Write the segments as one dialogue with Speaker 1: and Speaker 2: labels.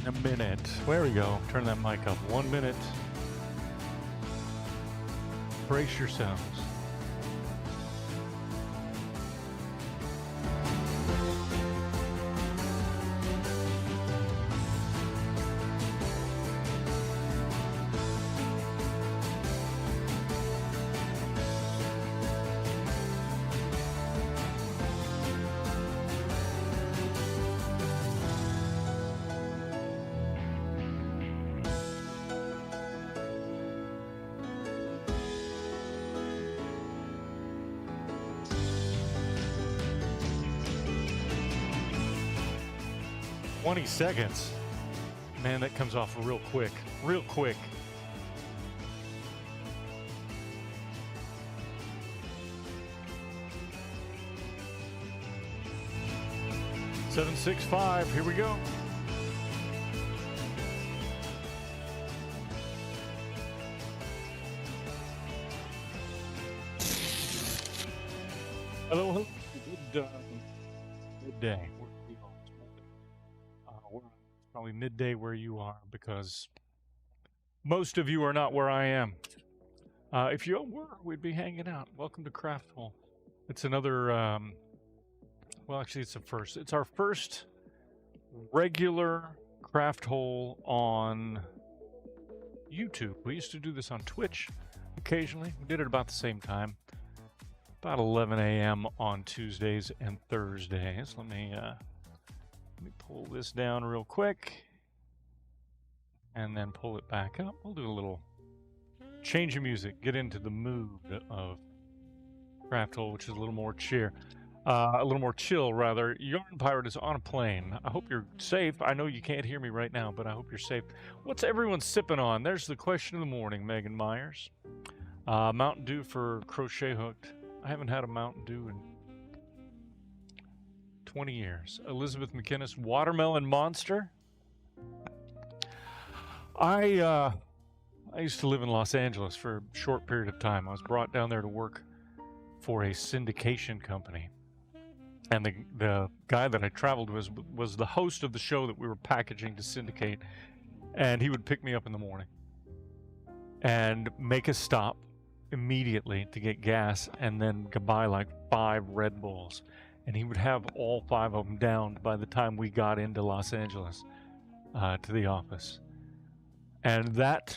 Speaker 1: a minute. There we go. Turn that mic up. 1 minute. Brace yourselves. Seconds. Man, that comes off real quick. Real quick. Seven, 6, 5. Here we go. Hello. Good day. Probably midday where you are, because most of you are not where I am. If you were, we'd be hanging out. Welcome to CraftHole. It's another, well, actually, it's a first. It's our first regular CraftHole on YouTube. We used to do this on Twitch occasionally. We did it about the same time, about 11 a.m. on Tuesdays and Thursdays. Let me pull this down real quick and then pull it back up. We'll do a little change of music, get into the mood of CraftHole, which is a little more chill rather. Yarn Pirate is on a plane. I hope you're safe. I know you can't hear me right now, but I hope you're safe. What's everyone sipping on? There's the question of the morning, Megan Myers. Mountain Dew for Crochet Hooked. I haven't had a Mountain Dew in 20 years. Elizabeth McInnes, Watermelon Monster. I used to live in Los Angeles for a short period of time. I was brought down there to work for a syndication company. And the guy that I traveled with was the host of the show that we were packaging to syndicate. And he would pick me up in the morning and make a stop immediately to get gas and then buy like 5 Red Bulls. And he would have all 5 of them down by the time we got into Los Angeles to the office. And that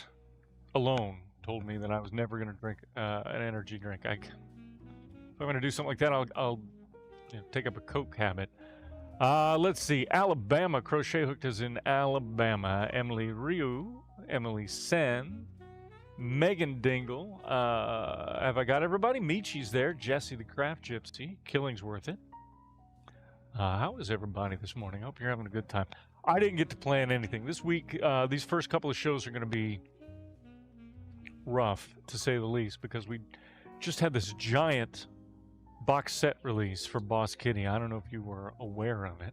Speaker 1: alone told me that I was never going to drink an energy drink. If I'm going to do something like that, I'll take up a Coke habit. Let's see. Alabama. Crochet Hooked is in Alabama. Emily Ryu. Emily Sen. Megan Dingle. Have I got everybody? Michi's there. Jesse the Craft Gypsy. Killingsworth it. How is everybody this morning? I hope you're having a good time. I didn't get to plan anything. This week, these first couple of shows are going to be rough, to say the least, because we just had this giant box set release for Boss Kitty. I don't know if you were aware of it,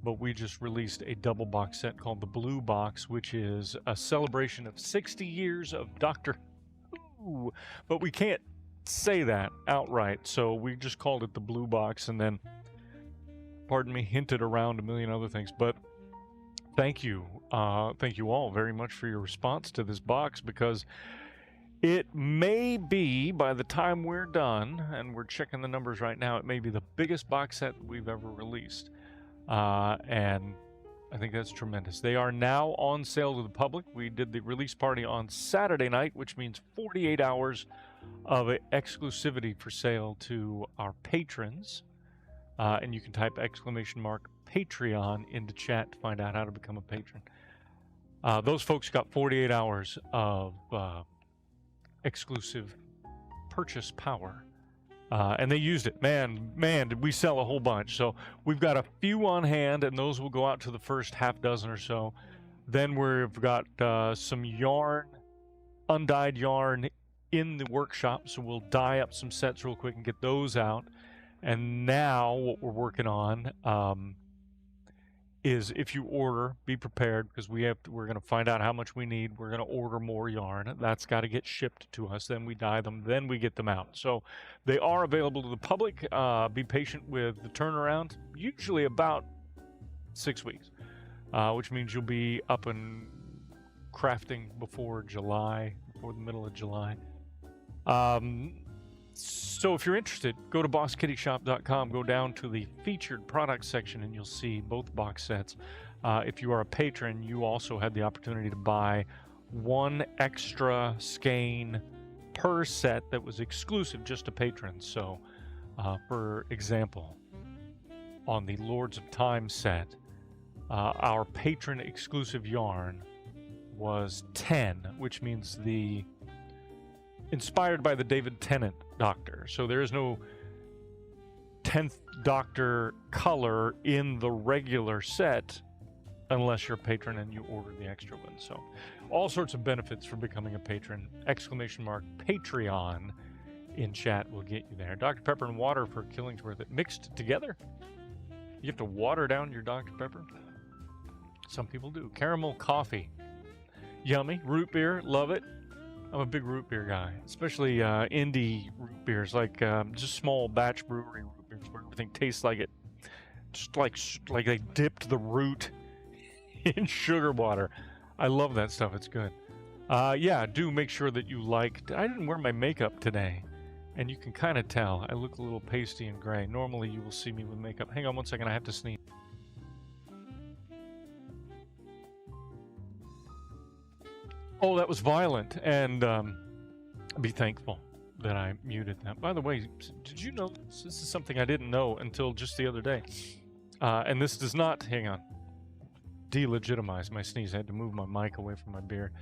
Speaker 1: but we just released a double box set called the Blue Box, which is a celebration of 60 years of Doctor Who. But we can't say that outright, so we just called it the Blue Box, and then, pardon me, hinted around a million other things. But thank you all very much for your response to this box, because it may be, by the time we're done, and we're checking the numbers right now, it may be the biggest box set we've ever released. And I think that's tremendous. They are now on sale to the public. We did the release party on Saturday night, which means 48 hours of exclusivity for sale to our patrons. And you can type !Patreon into chat to find out how to become a patron. Those folks got 48 hours of exclusive purchase power. And they used it. Man, did we sell a whole bunch. So we've got a few on hand, and those will go out to the first half dozen or so. Then we've got some yarn, undyed yarn in the workshop. So we'll dye up some sets real quick and get those out. And now what we're working on is, if you order, be prepared, because we're going to find out how much we need. We're going to order more yarn. That's got to get shipped to us. Then we dye them. Then we get them out. So they are available to the public. Be patient with the turnaround. Usually about 6 weeks. which means you'll be up and crafting before July, before the middle of July. So if you're interested, go to bosskittyshop.com, go down to the featured products section, and you'll see both box sets. If you are a patron, you also had the opportunity to buy one extra skein per set that was exclusive just to patrons. So, for example, on the Lords of Time set, our patron-exclusive yarn was 10, which means the inspired by the David Tennant Doctor. So there is no 10th Doctor color in the regular set unless you're a patron and you order the extra one. So all sorts of benefits for becoming a patron. Exclamation mark Patreon in chat will get you there. Dr. Pepper and water for Killingsworth. It mixed together. You have to water down your Dr. Pepper. Some people do. Caramel coffee. Yummy. Root beer. Love it. I'm a big root beer guy, especially indie root beers, like just small batch brewery root beers where everything tastes like it, just like they dipped the root in sugar water. I love that stuff. It's good. Yeah, do make sure that you liked. I didn't wear my makeup today, and you can kind of tell. I look a little pasty and gray. Normally, you will see me with makeup. Hang on one second. I have to sneeze. Oh, that was violent, and be thankful that I muted that. By the way, did you know this is something I didn't know until just the other day? And this does not, hang on, delegitimize my sneeze. I had to move my mic away from my beard.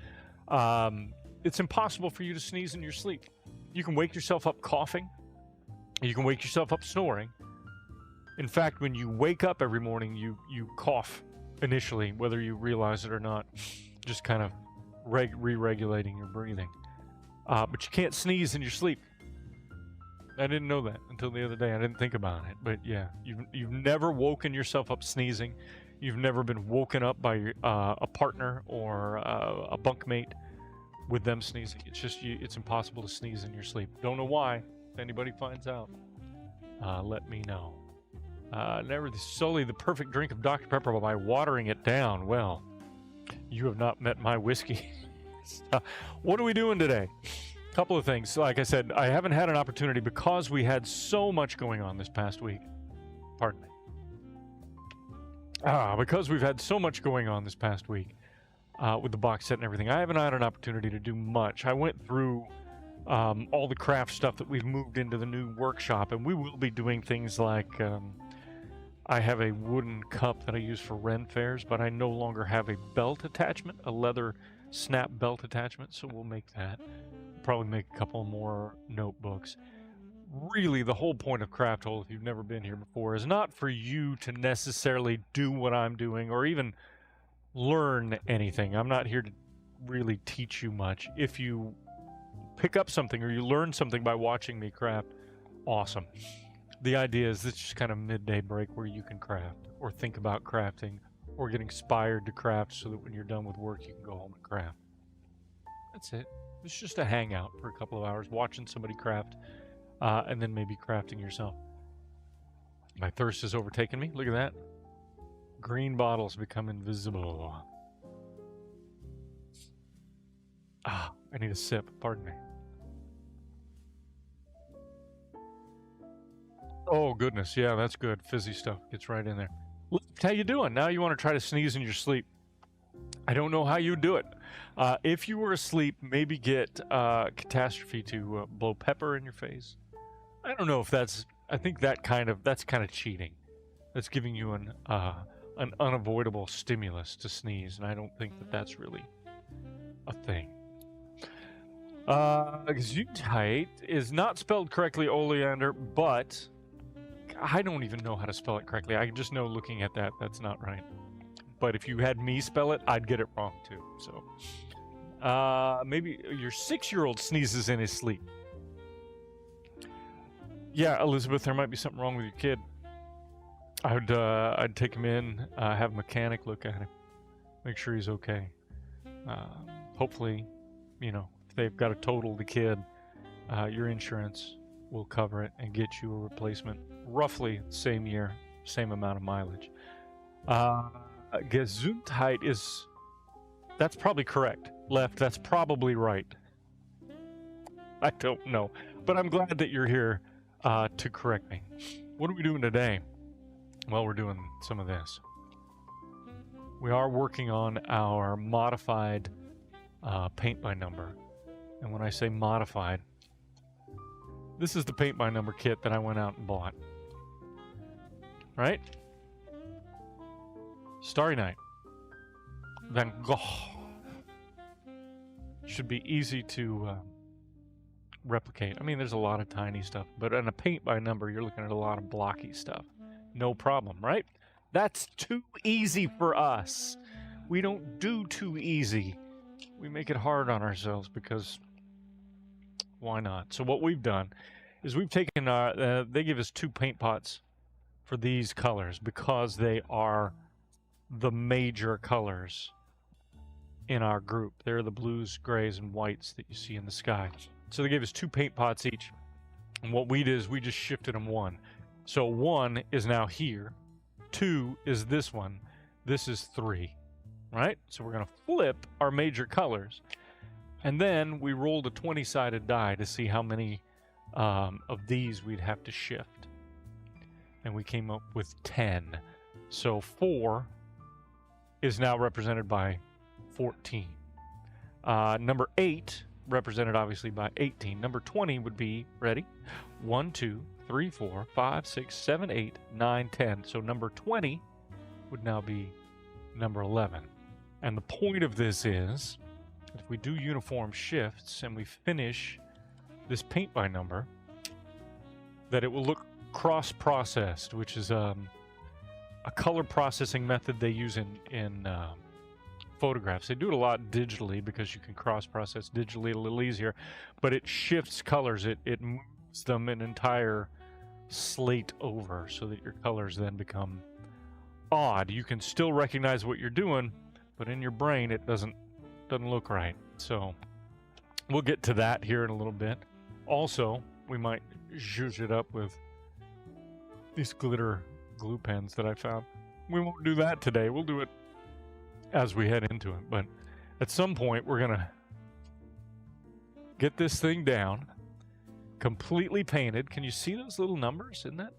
Speaker 1: It's impossible for you to sneeze in your sleep. You can wake yourself up coughing. You can wake yourself up snoring. In fact, when you wake up every morning, you cough initially, whether you realize it or not, just kind of re-regulating your breathing. But you can't sneeze in your sleep. I didn't know that until the other day. I didn't think about it. But yeah, you've never woken yourself up sneezing. You've never been woken up by a partner or a bunkmate with them sneezing. It's just it's impossible to sneeze in your sleep. Don't know why. If anybody finds out, let me know. Never sully the perfect drink of Dr. Pepper by watering it down. Well, you have not met my whiskey. What are we doing today? A couple of things. Like I said, I haven't had an opportunity because we had so much going on this past week. Pardon me. Because we've had so much going on this past week with the box set and everything, I haven't had an opportunity to do much. I went through all the craft stuff that we've moved into the new workshop, and we will be doing things like I have a wooden cup that I use for Ren fairs, but I no longer have a belt attachment, a leather snap belt attachment, so we'll make that. Probably make a couple more notebooks. Really, the whole point of CraftHole, if you've never been here before, is not for you to necessarily do what I'm doing or even learn anything. I'm not here to really teach you much. If you pick up something or you learn something by watching me craft, awesome. The idea is this is just kind of midday break where you can craft or think about crafting or get inspired to craft so that when you're done with work, you can go home and craft. That's it. It's just a hangout for a couple of hours, watching somebody craft, and then maybe crafting yourself. My thirst has overtaken me. Look at that. Green bottles become invisible. I need a sip. Pardon me. Oh, goodness. Yeah, that's good. Fizzy stuff gets right in there. How you doing? Now you want to try to sneeze in your sleep. I don't know how you do it. If you were asleep, maybe get Catastrophe to blow pepper in your face. I don't know if that's... I think that's kind of cheating. That's giving you an unavoidable stimulus to sneeze, and I don't think that that's really a thing. Gesundheit is not spelled correctly, Oleander, but I don't even know how to spell it correctly. I just know looking at that, that's not right. But if you had me spell it, I'd get it wrong too. So, maybe your 6-year-old sneezes in his sleep. Yeah, Elizabeth, there might be something wrong with your kid. I'd take him in, have a mechanic look at him, make sure he's okay. Hopefully, you know, if they've got to total the kid, your insurance will cover it and get you a replacement roughly same year, same amount of mileage. Gesundheit is... That's probably correct. Left, that's probably right. I don't know. But I'm glad that you're here to correct me. What are we doing today? Well, we're doing some of this. We are working on our modified paint by number. And when I say modified, this is the paint by number kit that I went out and bought. Right? Starry Night. Van Gogh. Should be easy to replicate. I mean, there's a lot of tiny stuff, but on a paint by number, you're looking at a lot of blocky stuff. No problem, right? That's too easy for us. We don't do too easy. We make it hard on ourselves because why not? So what we've done is we've taken they give us 2 paint pots for these colors because they are the major colors in our group. They're the blues, grays, and whites that you see in the sky. So they gave us 2 paint pots each. And what we did is we just shifted them 1. So 1 is now here. 2 is this one. This is 3. Right? So we're going to flip our major colors. And then we rolled a 20-sided die to see how many of these we'd have to shift. And we came up with 10. So 4 is now represented by 14. Number 8 represented obviously by 18. Number 20 would be, ready? 1, 2, 3, 4, 5, 6, 7, 8, 9, 10. So number 20 would now be number 11. And the point of this is, if we do uniform shifts and we finish this paint by number, that it will look cross-processed, which is a color processing method they use in photographs. They do it a lot digitally because you can cross-process digitally a little easier, but it shifts colors. It moves them an entire slate over so that your colors then become odd. You can still recognize what you're doing, but in your brain it doesn't look right. So we'll get to that here in a little bit. Also, we might zhuzh it up with these glitter glue pens that I found. We won't do that today. We'll do it as we head into it. But at some point, we're going to get this thing down, completely painted. Can you see those little numbers in that?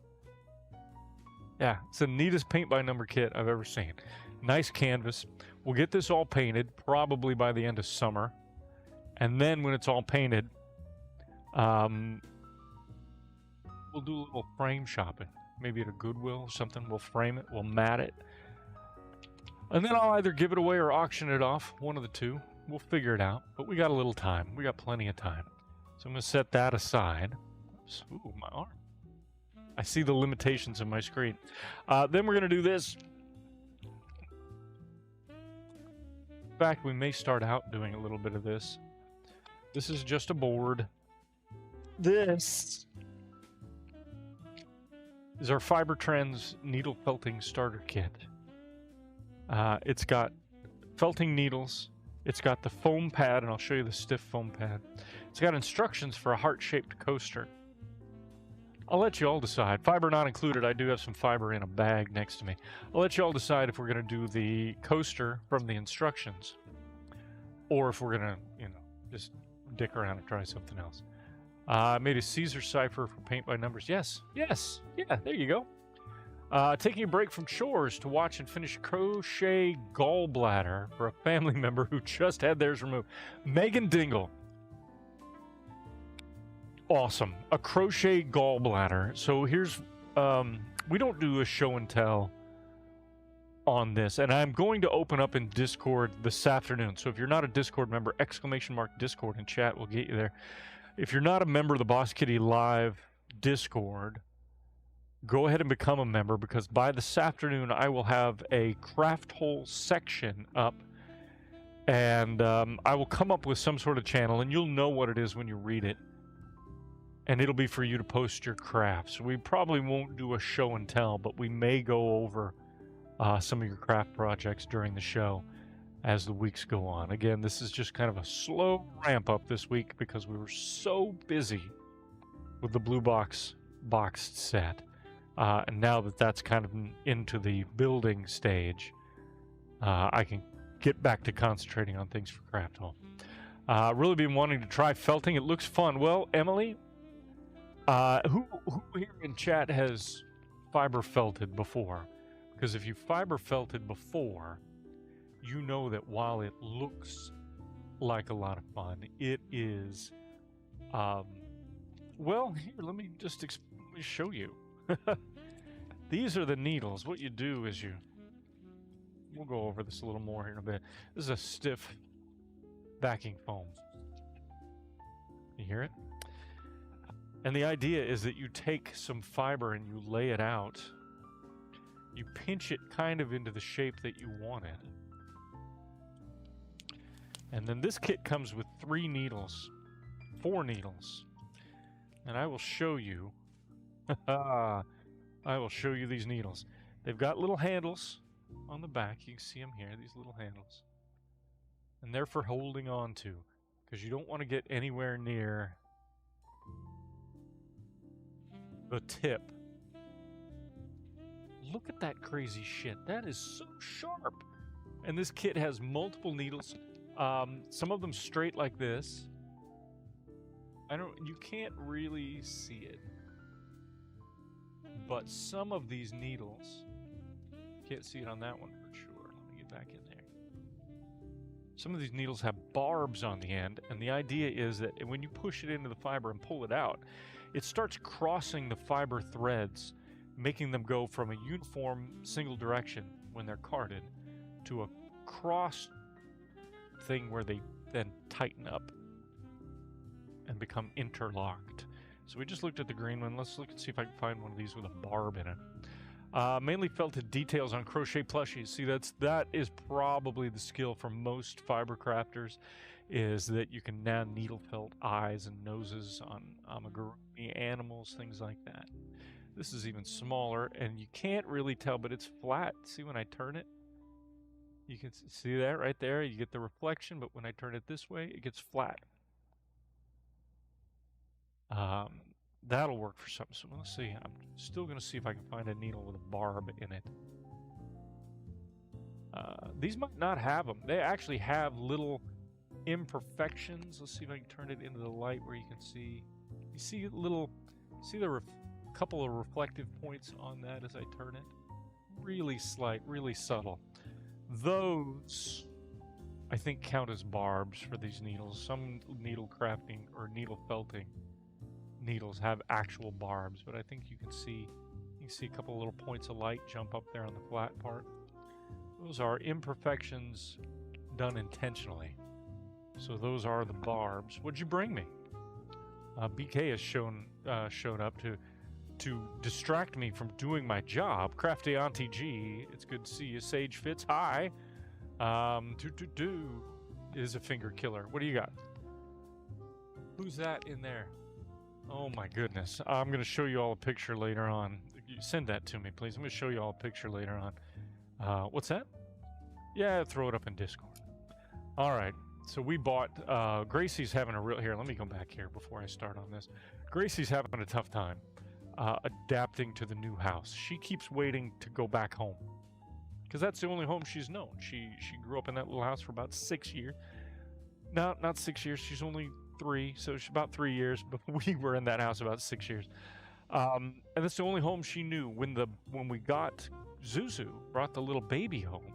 Speaker 1: Yeah, it's the neatest paint by number kit I've ever seen. Nice canvas. We'll get this all painted probably by the end of summer. And then when it's all painted, we'll do a little frame shopping. Maybe at a Goodwill or something. We'll frame it. We'll mat it. And then I'll either give it away or auction it off. One of the two. We'll figure it out. But we got a little time. We got plenty of time. So I'm going to set that aside. Ooh, my arm. I see the limitations of my screen. Then we're going to do this. In fact, we may start out doing a little bit of this. This is just a board. This is our Fiber Trends needle felting starter kit. It's got felting needles. It's got the foam pad, and I'll show you the stiff foam pad. It's got instructions for a heart-shaped coaster. I'll let you all decide. Fiber not included. I do have some fiber in a bag next to me. I'll let you all decide if we're going to do the coaster from the instructions or if we're going to, just dick around and try something else. I made a Caesar cipher for paint by numbers. Yes. Yeah, there you go. Taking a break from chores to watch and finish a crochet gallbladder for a family member who just had theirs removed. Megan Dingle. Awesome. A crochet gallbladder. So here's, we don't do a show and tell on this, and I'm going to open up in Discord this afternoon. So if you're not a Discord member, !Discord in chat will get you there. If you're not a member of the Boss Kitty Live Discord, go ahead and become a member, because by this afternoon I will have a CraftHole section up, and I will come up with some sort of channel, and you'll know what it is when you read it. And it'll be for you to post your crafts. We probably won't do a show and tell, but we may go over some of your craft projects during the show as the weeks go on. Again, this is just kind of a slow ramp up this week because we were so busy with the blue box boxed set. And now that that's kind of into the building stage, I can get back to concentrating on things for CraftHole. Really been wanting to try felting. It looks fun. Well, Emily, who here in chat has fiber felted before? Because if you fiber felted before, you know that while it looks like a lot of fun, it is, well, here, let me just show you. These are the needles. What you do is we'll go over this a little more here in a bit. This is a stiff backing foam. You hear it? And the idea is that you take some fiber and you lay it out. You pinch it kind of into the shape that you want it. And then this kit comes with 4 needles. And I will show you. I will show you these needles. They've got little handles on the back. You can see them here, these little handles. And they're for holding on to, because you don't want to get anywhere near the tip. Look at that crazy shit. That is so sharp. And this kit has multiple needles. Some of them straight like this. You can't really see it. But some of these needles, can't see it on that one for sure. Let me get back in there. Some of these needles have barbs on the end, and the idea is that when you push it into the fiber and pull it out, it starts crossing the fiber threads, making them go from a uniform single direction when they're carded to a cross thing where they then tighten up and become interlocked. So we just looked at the green one. Let's look and see if I can find one of these with a barb in it. Mainly felted details on crochet plushies. See, that is probably the skill for most fiber crafters, is that you can now needle felt eyes and noses on amigurumi animals, things like that. This is even smaller, and you can't really tell, but it's flat. See when I turn it? You can see that right there. You get the reflection, but when I turn it this way, it gets flat. That'll work for something. So let's see. I'm still going to see if I can find a needle with a barb in it. These might not have them. They actually have little imperfections. Let's see if I can turn it into the light where you can see. You see the couple of reflective points on that as I turn it? Really slight, really subtle. Those, I think, count as barbs for these needles. Some needle crafting or needle felting needles have actual barbs, but I think you can see a couple of little points of light jump up there on the flat part. Those are imperfections done intentionally. So those are the barbs. What'd you bring me? BK has showed up to distract me from doing my job. Crafty Auntie G, it's good to see you. Sage Fits, hi. Is a finger killer. What do you got? Who's that in there? Oh my goodness. I'm going to show you all a picture later on. You send that to me, please. I'm going to show you all a picture later on. What's that? Yeah, throw it up in Discord. All right. So we bought, Gracie's having a real, here, let me go back here before I start on this. Gracie's having a tough time adapting to the new house. She keeps waiting to go back home because that's the only home she's known. She grew up in that little house for about 6 years. No, not 6 years. She's only 3, so she's about 3 years, but we were in that house about 6 years. And that's the only home she knew. When we got Zuzu, brought the little baby home,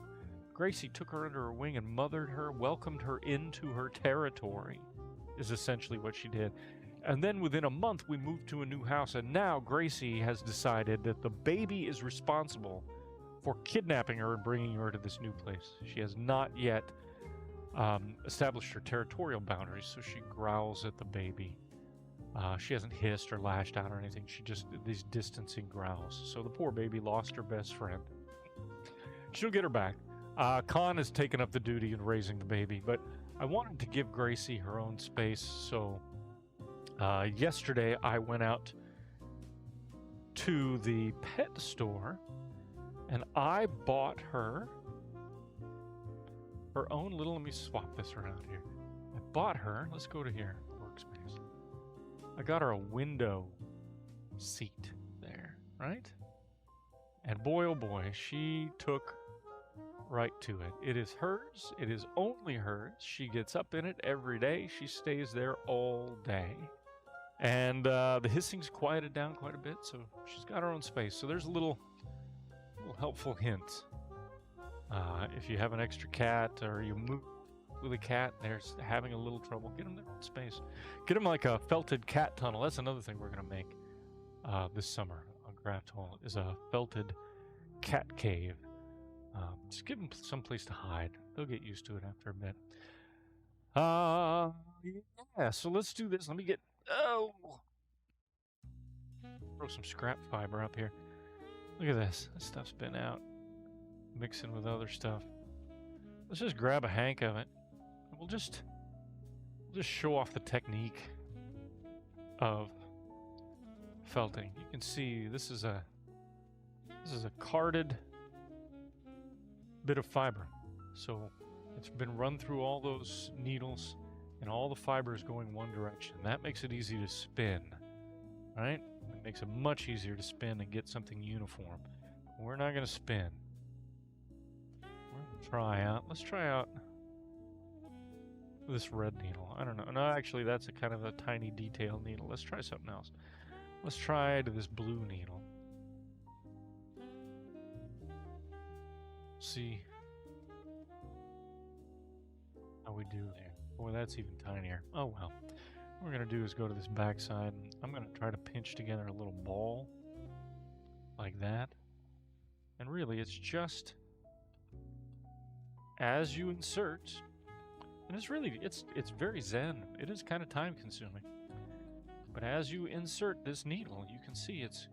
Speaker 1: Gracie took her under her wing and mothered her, welcomed her into her territory, is essentially what she did. And then within a month, we moved to a new house, and now Gracie has decided that the baby is responsible for kidnapping her and bringing her to this new place. She has not yet established her territorial boundaries, so she growls at the baby. She hasn't hissed or lashed out or anything. She just, these distancing growls. So the poor baby lost her best friend. She'll get her back. Khan has taken up the duty of raising the baby, but I wanted to give Gracie her own space, so yesterday I went out to the pet store and I bought her own little, let me swap this around here. I bought her, let's go to here, workspace. I got her a window seat there, right? And boy, oh boy, she took right to it. It is hers. It is only hers. She gets up in it every day. She stays there all day. And the hissing's quieted down quite a bit, so she's got her own space. So there's a little helpful hint. If you have an extra cat or you move with a cat and they're having a little trouble, get them their own space. Get them like a felted cat tunnel. That's another thing we're going to make this summer on CraftHole, is a felted cat cave. Just give them some place to hide. They'll get used to it after a bit. Yeah, so let's do this. Let me get... Oh! Throw some scrap fiber up here. Look at this. This stuff's been out. Mixing with other stuff. Let's just grab a hank of it. We'll just show off the technique of felting. You can see this is a carded bit of fiber. So it's been run through all those needles and all the fiber is going one direction. That makes it easy to spin, right? It makes it much easier to spin and get something uniform. We're not going to spin. We're going to try out. Let's try out this red needle. I don't know. No, actually, that's a kind of a tiny detail needle. Let's try something else. Let's try this blue needle. See how we do there. Boy, that's even tinier. Oh well. What we're going to do is go to this back side. And I'm going to try to pinch together a little ball like that. And really, it's just as you insert, and it's really, it's very zen. It is kind of time consuming. But as you insert this needle, you can see it's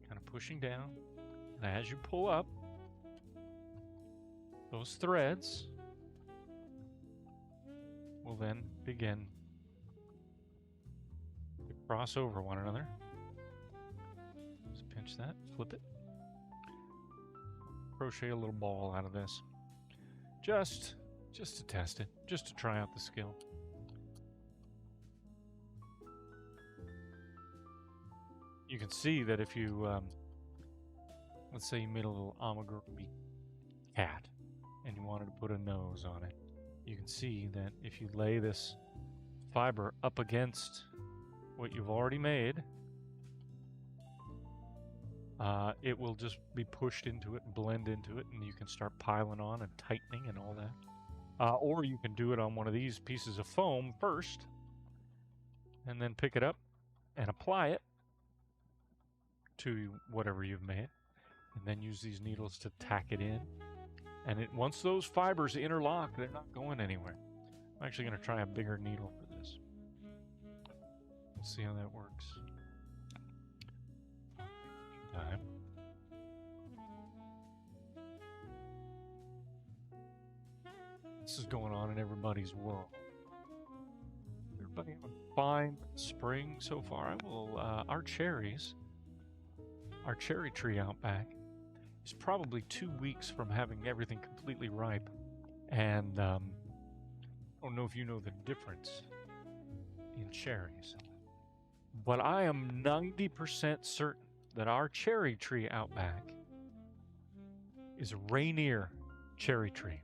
Speaker 1: kind of pushing down. And as you pull up, those threads will then begin to cross over one another. Just pinch that, flip it. Crochet a little ball out of this. Just to test it, just to try out the skill. You can see that if you, let's say you made a little amigurumi cat and you wanted to put a nose on it, you can see that if you lay this fiber up against what you've already made, it will just be pushed into it and blend into it, and you can start piling on and tightening and all that. Or you can do it on one of these pieces of foam first, and then pick it up and apply it to whatever you've made, and then use these needles to tack it in. And once those fibers interlock, they're not going anywhere. I'm actually going to try a bigger needle for this. Let's see how that works. Time. This is going on in everybody's world. Everybody having a fine spring so far. Our cherry tree out back is probably 2 weeks from having everything completely ripe. And I don't know if you know the difference in cherries, but I am 90% certain that our cherry tree out back is a Rainier cherry tree.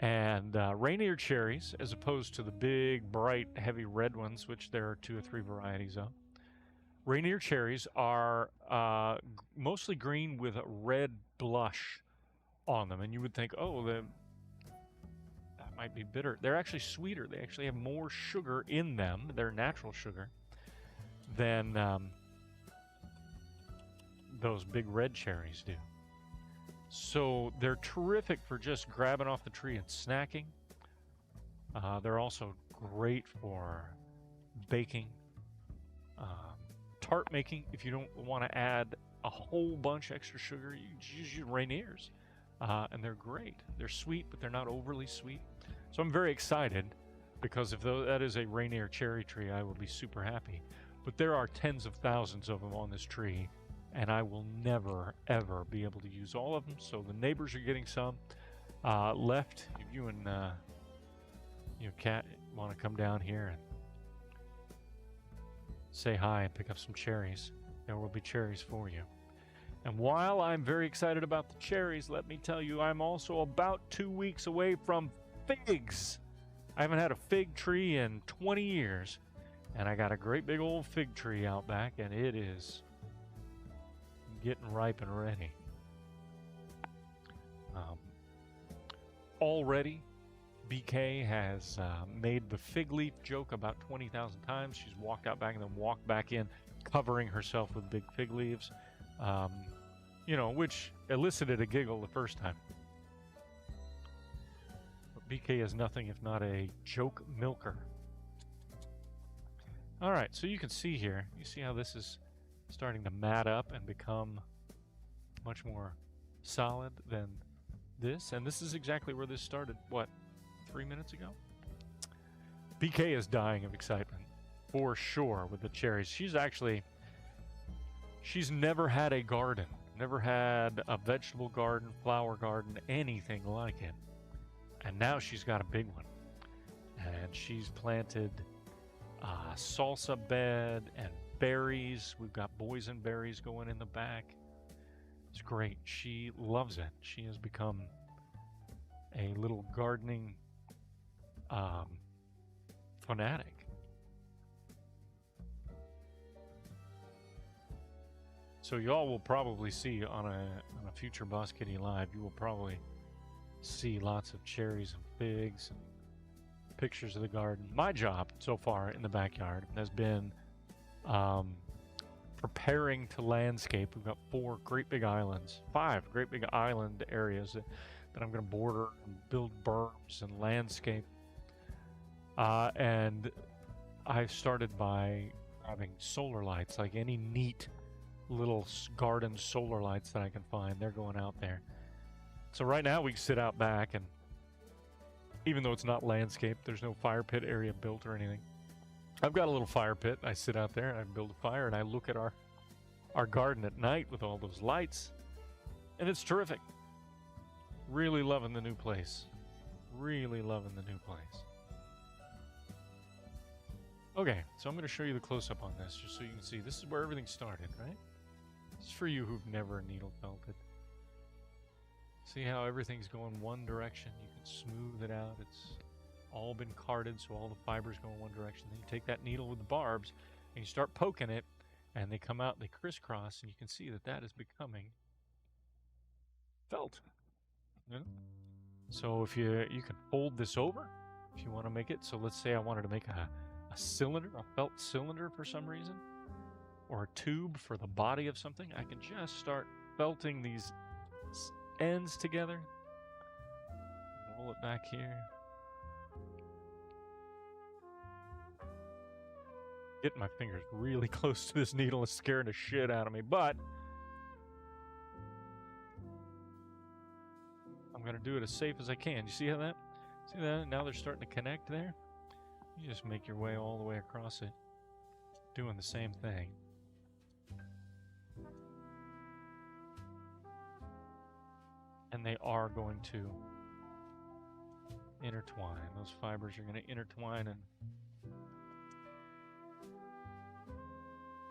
Speaker 1: And Rainier cherries, as opposed to the big, bright, heavy red ones, which there are 2 or 3 varieties of, Rainier cherries are mostly green with a red blush on them. And you would think, oh, that might be bitter. They're actually sweeter. They actually have more sugar in them, their natural sugar, than those big red cherries do. So they're terrific for just grabbing off the tree and snacking. They're also great for baking, tart making. If you don't want to add a whole bunch extra sugar, you just use Rainiers, and they're great. They're sweet, but they're not overly sweet. So I'm very excited, because if that is a Rainier cherry tree, I will be super happy. But there are tens of thousands of them on this tree, and I will never, ever be able to use all of them. So the neighbors are getting some left. If you and Kat want to come down here and say hi and pick up some cherries, there will be cherries for you. And while I'm very excited about the cherries, let me tell you, I'm also about 2 weeks away from figs. I haven't had a fig tree in 20 years. And I got a great big old fig tree out back, and it is getting ripe and ready. Already, BK has made the fig leaf joke about 20,000 times. She's walked out back and then walked back in, covering herself with big fig leaves. You know, which elicited a giggle the first time. But BK is nothing if not a joke milker. All right, so you can see here, you see how this is starting to mat up and become much more solid than this. And this is exactly where this started, what, 3 minutes ago? BK is dying of excitement, for sure, with the cherries. She's never had a garden. Never had a vegetable garden, flower garden, anything like it. And now she's got a big one. And she's planted a salsa bed and berries. We've got boysenberries going in the back. It's great. She loves it. She has become a little gardening fanatic. So y'all will probably see on a future Boss Kitty Live, you will probably see lots of cherries and figs and pictures of the garden. My job so far in the backyard has been preparing to landscape. We've got 5 great big island areas that I'm going to border and build berms and landscape. And I started by having solar lights, like any neat little garden solar lights that I can find. They're going out there. So right now we sit out back, and even though it's not landscape, there's no fire pit area built or anything. I've got a little fire pit. I sit out there and I build a fire and I look at our garden at night with all those lights, and it's terrific. Really loving the new place. Really loving the new place. Okay, so I'm going to show you the close-up on this just so you can see. This is where everything started, right? This is for you who've never needle felted. See how everything's going one direction? You can smooth it out. It's all been carded, so all the fibers go in one direction. Then you take that needle with the barbs and you start poking it, and they come out, they crisscross, and you can see that that is becoming felt. Yeah? So if you can fold this over if you want to make it. So let's say I wanted to make a cylinder, a felt cylinder for some reason, or a tube for the body of something. I can just start felting these ends together. Roll it back here. Getting my fingers really close to this needle is scaring the shit out of me, but I'm going to do it as safe as I can. You see how that? See that? Now they're starting to connect there. You just make your way all the way across it, doing the same thing. And they are going to intertwine. Those fibers are going to intertwine, and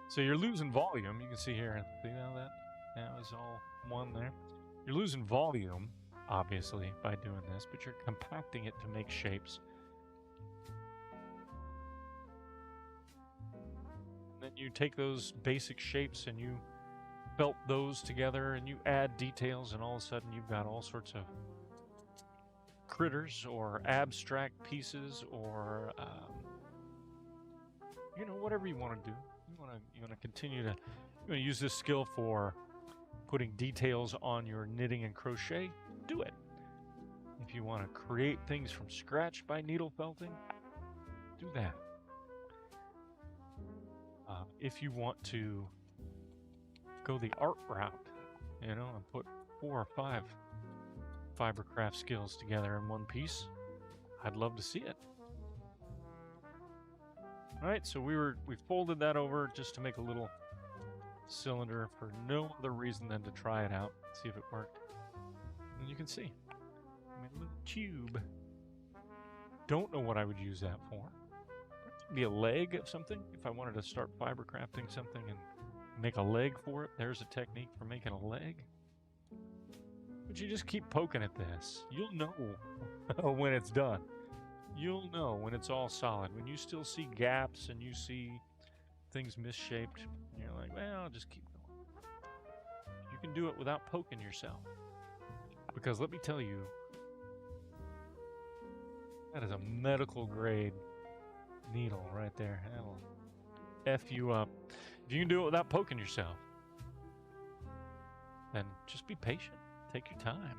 Speaker 1: so you're losing volume. You can see here. See how that was all one there. You're losing volume, obviously, by doing this, but you're compacting it to make shapes. Then you take those basic shapes and you felt those together, and you add details, and all of a sudden you've got all sorts of critters or abstract pieces, or you know, whatever you want to do. You want to continue to use this skill for putting details on your knitting and crochet. Do it. If you want to create things from scratch by needle felting, do that. If you want to go the art route, and put 4 or 5 fibercraft skills together in one piece, I'd love to see it. All right, so we folded that over just to make a little cylinder for no other reason than to try it out, see if it worked. And you can see, I made a little tube. Don't know what I would use that for. Be a leg of something if I wanted to start fiber crafting something and make a leg for it. There's a technique for making a leg. But you just keep poking at this. You'll know when it's done. You'll know when it's all solid. When you still see gaps and you see things misshaped, you're like, well, I'll just keep going. You can do it without poking yourself. Because let me tell you, that is a medical grade needle right there. That'll F you up. If you can do it without poking yourself, then just be patient. Take your time.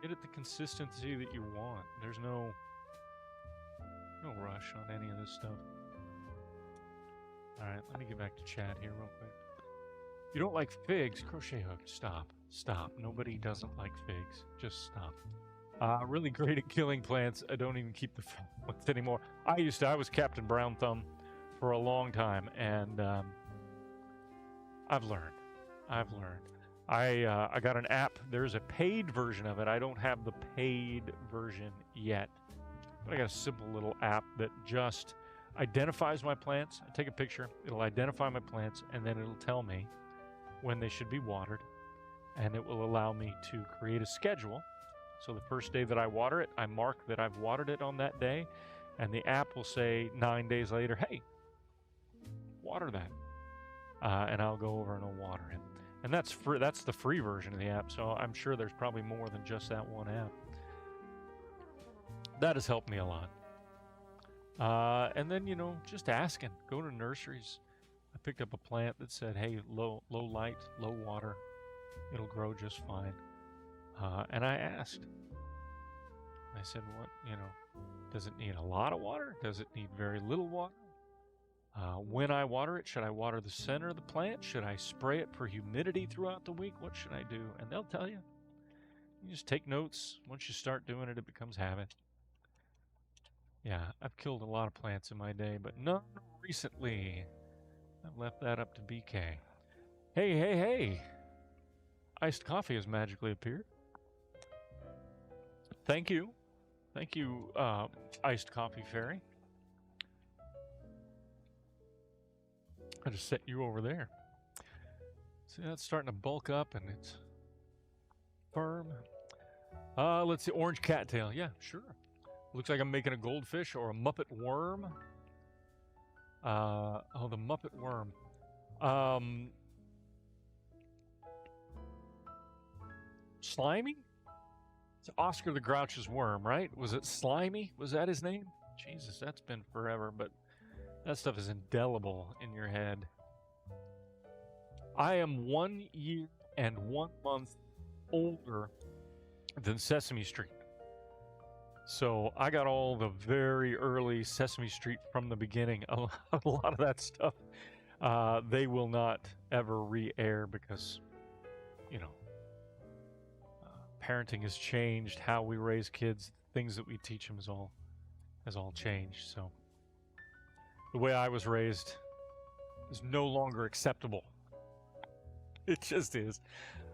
Speaker 1: Get it the consistency that you want. There's no rush on any of this stuff. Alright, let me get back to chat here real quick. You don't like figs? Crochet hook. Stop. Stop. Nobody doesn't like figs. Just stop. Really great at killing plants. I don't even keep the ones anymore. I was Captain Brown Thumb for a long time, and I've learned. I got an app. There's a paid version of it. I don't have the paid version yet. But I got a simple little app that just identifies my plants. I take a picture. It'll identify my plants, and then it'll tell me when they should be watered. And it will allow me to create a schedule. So the first day that I water it, I mark that I've watered it on that day. And the app will say 9 days later, hey, water that. And I'll go over and I'll water it. And that's free. That's the free version of the app. So I'm sure there's probably more than just that one app. That has helped me a lot. And then, just asking. Go to nurseries. I picked up a plant that said, hey, low light, low water. It'll grow just fine. And I asked. I said, what, does it need a lot of water? Does it need very little water? When I water it, should I water the center of the plant? Should I spray it for humidity throughout the week? What should I do? And they'll tell you. You just take notes. Once you start doing it, it becomes habit. Yeah, I've killed a lot of plants in my day, but none recently. I've left that up to BK. Hey. Iced coffee has magically appeared. Thank you. Thank you, Iced Coffee Fairy. I just set you over there. See, that's starting to bulk up and it's firm. Let's see, orange cattail. Yeah, sure. Looks like I'm making a goldfish or a Muppet worm. The Muppet worm. Slimy? It's Oscar the Grouch's worm, right? Was it Slimy? Was that his name? Jesus, that's been forever, but that stuff is indelible in your head. I am 1 year and 1 month older than Sesame Street. So I got all the very early Sesame Street from the beginning. A lot of that stuff, they will not ever re-air because, parenting has changed. How we raise kids, things that we teach them has all changed. So the way I was raised is no longer acceptable. It just is.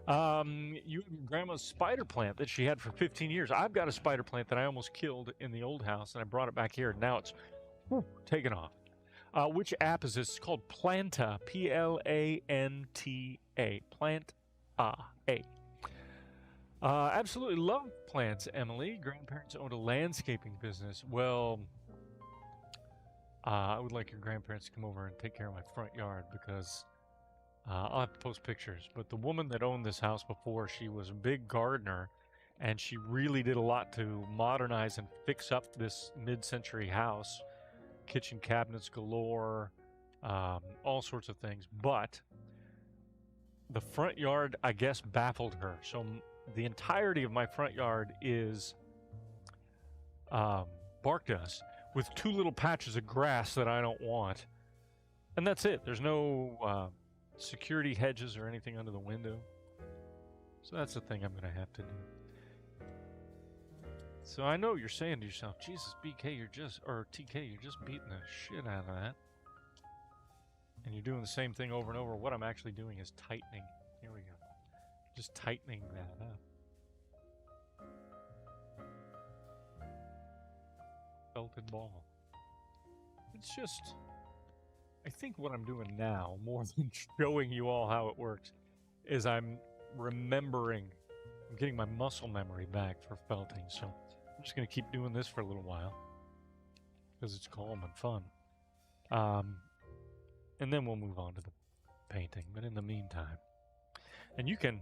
Speaker 1: You have your grandma's spider plant that she had for 15 years. I've got a spider plant that I almost killed in the old house, and I brought it back here, and now it's taken off. Which app is this? It's called Planta, Planta. Planta. Absolutely love plants, Emily. Grandparents owned a landscaping business. Well, I would like your grandparents to come over and take care of my front yard because I'll have to post pictures. But the woman that owned this house before, she was a big gardener, and she really did a lot to modernize and fix up this mid-century house. Kitchen cabinets galore, all sorts of things. But the front yard, I guess, baffled her. So the entirety of my front yard is bark dust with 2 little patches of grass that I don't want. And that's it. There's no security hedges or anything under the window. So that's the thing I'm going to have to do. So I know you're saying to yourself, Jesus, BK, or TK, you're just beating the shit out of that. And you're doing the same thing over and over. What I'm actually doing is tightening. Here we go. Just tightening that up. Felted ball. It's just, I think what I'm doing now, more than showing you all how it works, is I'm remembering, I'm getting my muscle memory back for felting. So I'm just going to keep doing this for a little while because it's calm and fun. And then we'll move on to the painting. But in the meantime, and you can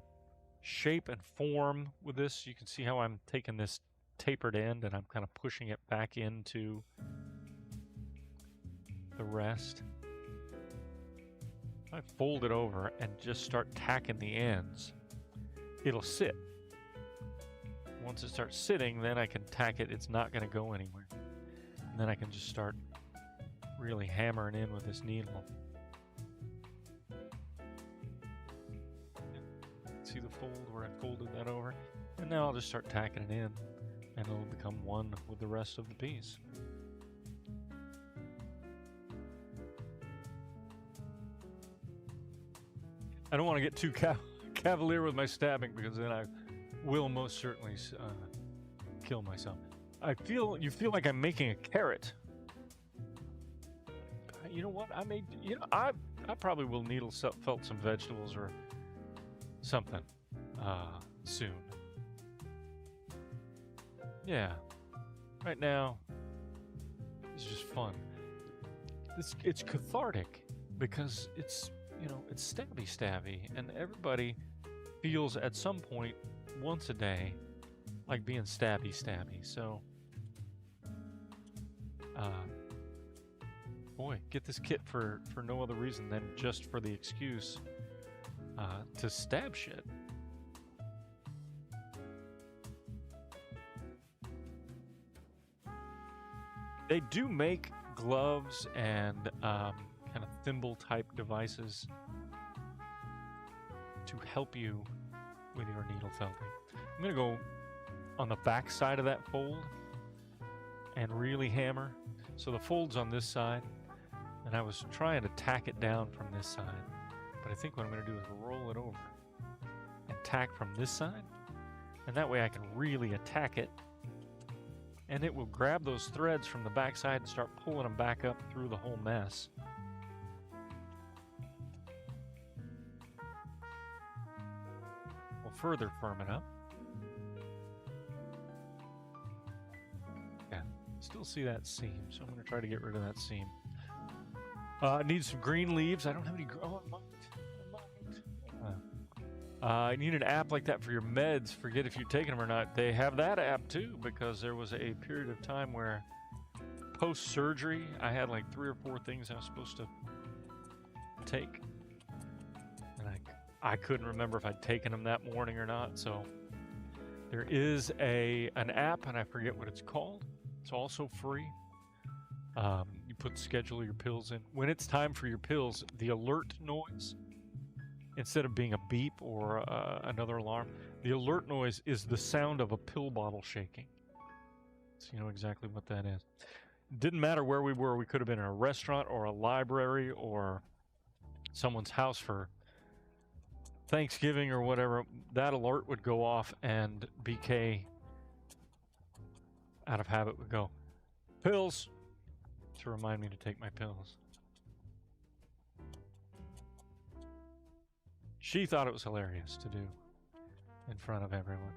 Speaker 1: shape and form with this. You can see how I'm taking this tapered end and I'm kind of pushing it back into the rest. If I fold it over and just start tacking the ends, it'll sit. Once it starts sitting, then I can tack it. It's not going to go anywhere. And then I can just start really hammering in with this needle. See the fold where I folded that over? And now I'll just start tacking it in, and it'll become one with the rest of the piece. I don't want to get too cavalier with my stabbing because then I will most certainly kill myself. You feel like I'm making a carrot. You know what? I probably will needle felt some vegetables or something soon. Yeah. Right now, it's just fun. It's cathartic because it's stabby, and everybody feels at some point once a day like being stabby. So, boy, get this kit for no other reason than just for the excuse to stab shit. They do make gloves and kind of thimble type devices to help you with your needle felting. I'm going to go on the back side of that fold and really hammer. So the fold's on this side, and I was trying to tack it down from this side. But I think what I'm going to do is roll it over and tack from this side. And that way I can really attack it. And it will grab those threads from the back side and start pulling them back up through the whole mess. We'll further firm it up. Yeah, still see that seam, so I'm going to try to get rid of that seam. I need some green leaves. I don't have any. Oh, I might. I need an app like that for your meds. Forget if you've taken them or not. They have that app too, because there was a period of time where post-surgery, I had like 3 or 4 things I was supposed to take. And I couldn't remember if I'd taken them that morning or not. So there is an app, and I forget what it's called. It's also free. You schedule your pills in. When it's time for your pills, the alert noise, instead of being a beep or another alarm, the alert noise is the sound of a pill bottle shaking. So you know exactly what that is. It didn't matter where we were. We could have been in a restaurant or a library or someone's house for Thanksgiving or whatever. That alert would go off, and BK, out of habit, would go, "Pills," to remind me to take my pills. She thought it was hilarious to do in front of everyone.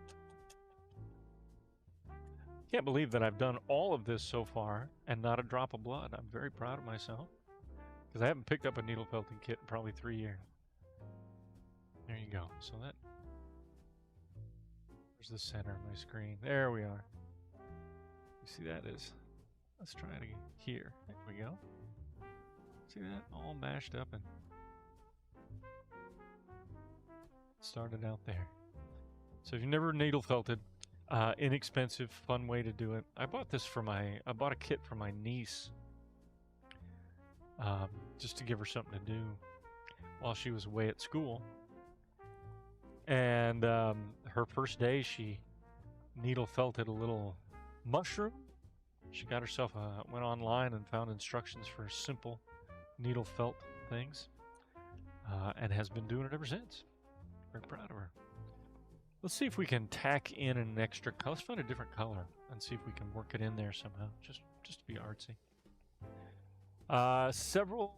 Speaker 1: Can't believe that I've done all of this so far and not a drop of blood. I'm very proud of myself because I haven't picked up a needle felting kit in probably 3 years. There you go. So that, where's the center of my screen? There we are. You see that is, let's try it again. Here, there we go. See that? All mashed up and started out there. So if you've never needle felted, inexpensive, fun way to do it. I bought a kit for my niece, just to give her something to do while she was away at school. And her first day, she needle felted a little mushroom. She got herself went online and found instructions for simple needle felt things, and has been doing it ever since. Very proud of her. Let's see if we can tack in an extra color. Let's find a different color and see if we can work it in there somehow, just to be artsy. Several.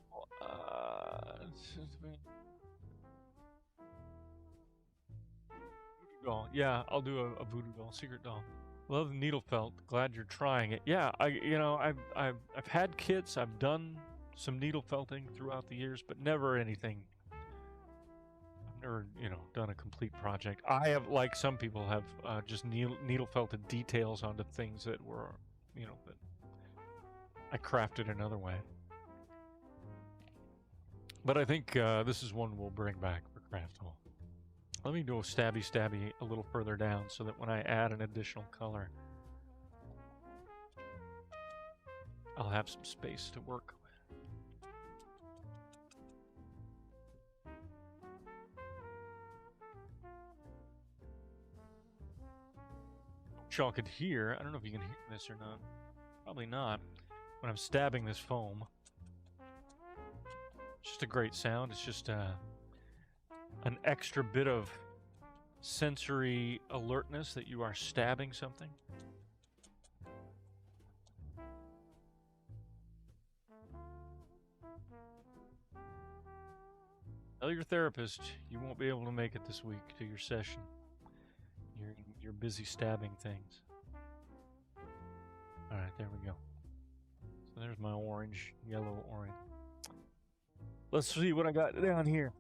Speaker 1: Voodoo doll. Yeah, I'll do a voodoo doll, secret doll. Love the needle felt. Glad you're trying it. Yeah, I've had kits. I've done some needle felting throughout the years, but never anything. I've never, done a complete project. I have, like some people, have just needle felted details onto things that were, that I crafted another way. But I think this is one we'll bring back for CraftHole. Let me do a stabby a little further down so that when I add an additional color, I'll have some space to work with. Which y'all could hear. I don't know if you can hear this or not. Probably not. When I'm stabbing this foam. It's just a great sound. It's just an extra bit of sensory alertness that you are stabbing something. Tell your therapist you won't be able to make it this week to your session. You're busy stabbing things. All right, there we go. So there's my orange, yellow, orange. Let's see what I got down here.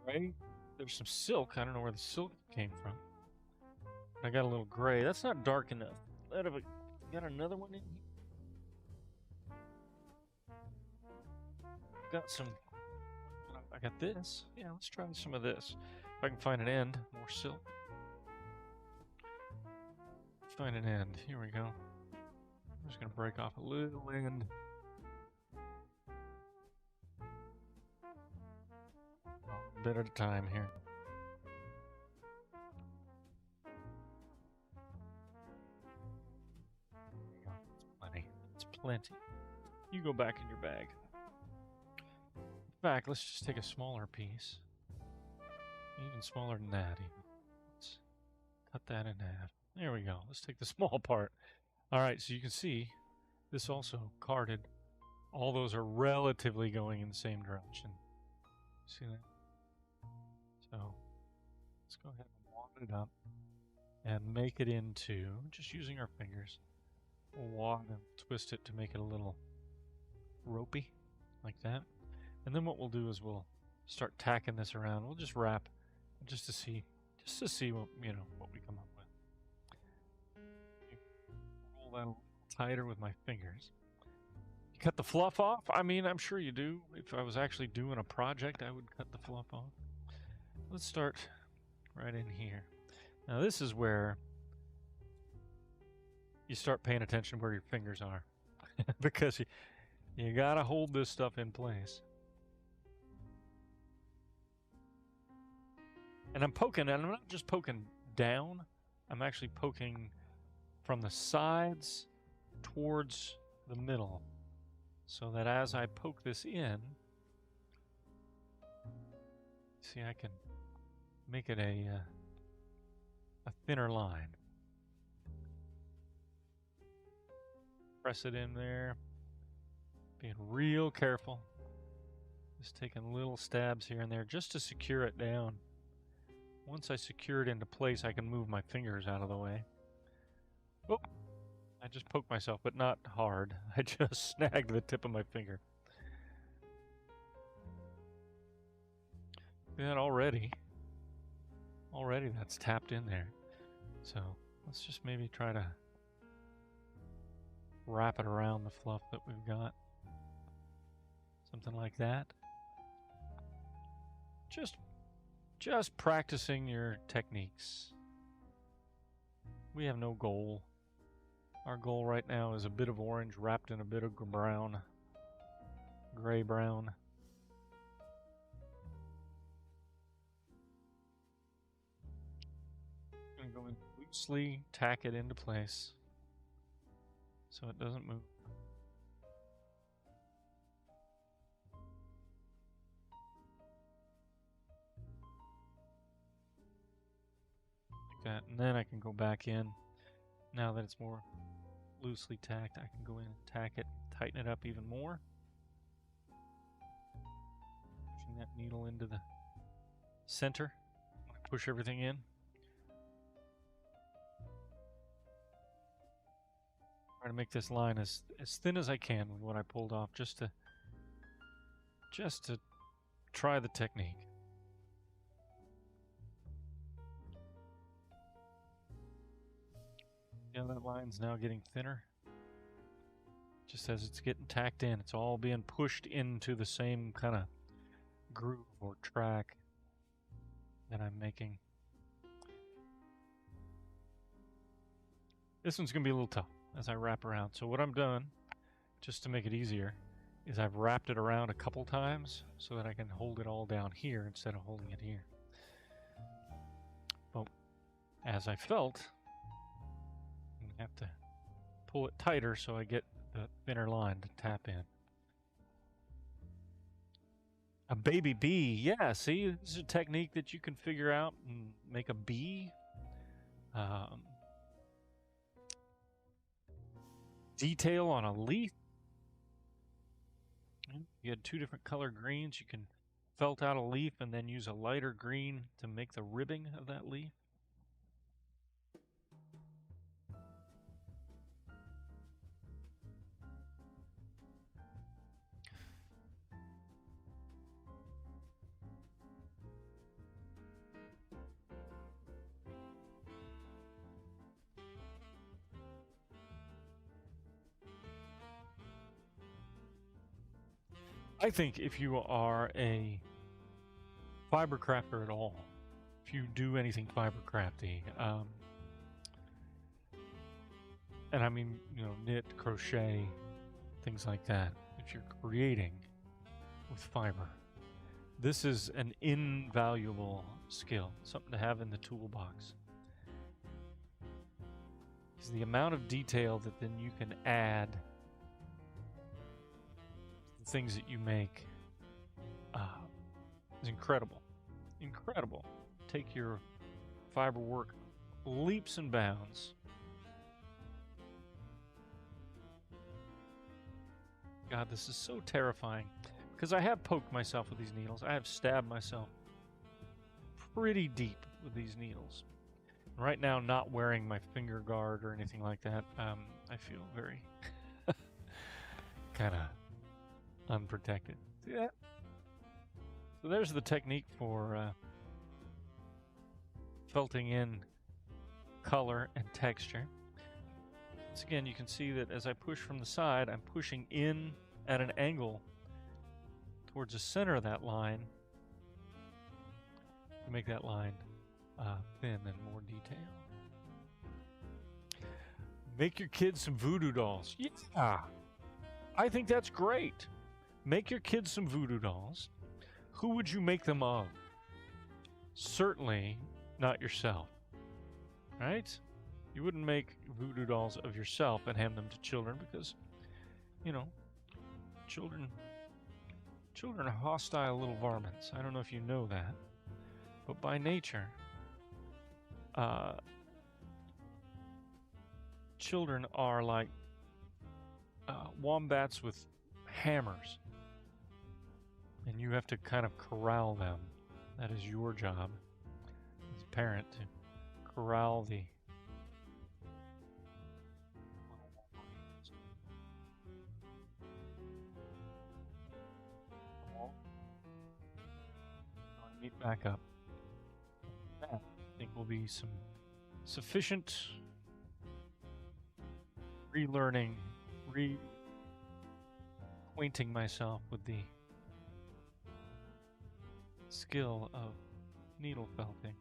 Speaker 1: Gray. There's some silk. I don't know where the silk came from. I got a little gray. That's not dark enough. Got another one in here. Got some. I got this. Yeah, let's try some of this. If I can find an end. More silk. Find an end. Here we go. I'm just going to break off a little end. A bit at a time here. There you go. It's plenty. It's plenty. You go back in your bag. In fact, let's just take a smaller piece. Even smaller than that. Let's cut that in half. There we go. Let's take the small part. All right, so you can see this also carded. All those are relatively going in the same direction. See that? So let's go ahead and wad it up and make it into, just using our fingers, we'll wad and twist it to make it a little ropey, like that. And then what we'll do is we'll start tacking this around. We'll just wrap just to see what, what we come up with. Roll that a little tighter with my fingers. You cut the fluff off? I mean, I'm sure you do. If I was actually doing a project, I would cut the fluff off. Let's start right in here. Now this is where you start paying attention where your fingers are. Because you gotta hold this stuff in place. And I'm poking, and I'm not just poking down, I'm actually poking from the sides towards the middle, so that as I poke this in, see, I can make it a thinner line. Press it in there, being real careful, just taking little stabs here and there just to secure it down. Once I secure it into place, I can move my fingers out of the way. Oh, I just poked myself, but not hard. I just snagged the tip of my finger. That already that's tapped in there. So let's just maybe try to wrap it around the fluff that we've got. Something like that. Just practicing your techniques. We have no goal. Our goal right now is a bit of orange wrapped in a bit of brown, gray-brown. I'm going to go in loosely, tack it into place so it doesn't move. That, and then I can go back in Now that it's more loosely tacked, I can go in and tack it, tighten it up even more. Pushing that needle into the center. Push everything in. Try to make this line as thin as I can with what I pulled off, just to try the technique. Yeah, that line's now getting thinner. Just as it's getting tacked in, it's all being pushed into the same kind of groove or track that I'm making. This one's going to be a little tough as I wrap around. So what I'm doing, just to make it easier, is I've wrapped it around a couple times so that I can hold it all down here instead of holding it here. But as I felt, I'm going to have to pull it tighter so I get the thinner line to tap in. A baby bee, yeah, see, this is a technique that you can figure out and make a bee. Detail on a leaf. You had two different color greens. You can felt out a leaf and then use a lighter green to make the ribbing of that leaf. I think if you are a fiber crafter at all, if you do anything fiber crafty, and I mean, you know, knit, crochet, things like that, if you're creating with fiber, this is an invaluable skill, something to have in the toolbox. Because the amount of detail that then you can add things that you make is incredible. Incredible. Take your fiber work leaps and bounds. God, this is so terrifying. Because I have poked myself with these needles. I have stabbed myself pretty deep with these needles. Right now, not wearing my finger guard or anything like that, I feel very kind of unprotected. See that? So there's the technique for felting in color and texture. Once again, you can see that as I push from the side, I'm pushing in at an angle towards the center of that line to make that line thin and more detailed. Make your kids some voodoo dolls. Yeah, I think that's great. Make your kids some voodoo dolls. Who would you make them of? Certainly not yourself, right? You wouldn't make voodoo dolls of yourself and hand them to children because, you know, children are hostile little varmints. I don't know if you know that, but by nature, children are like wombats with hammers. And you have to kind of corral them. That is your job as a parent, to corral the meet back up. That, I think, will be some sufficient relearning, reacquainting myself with the skill of needle felting.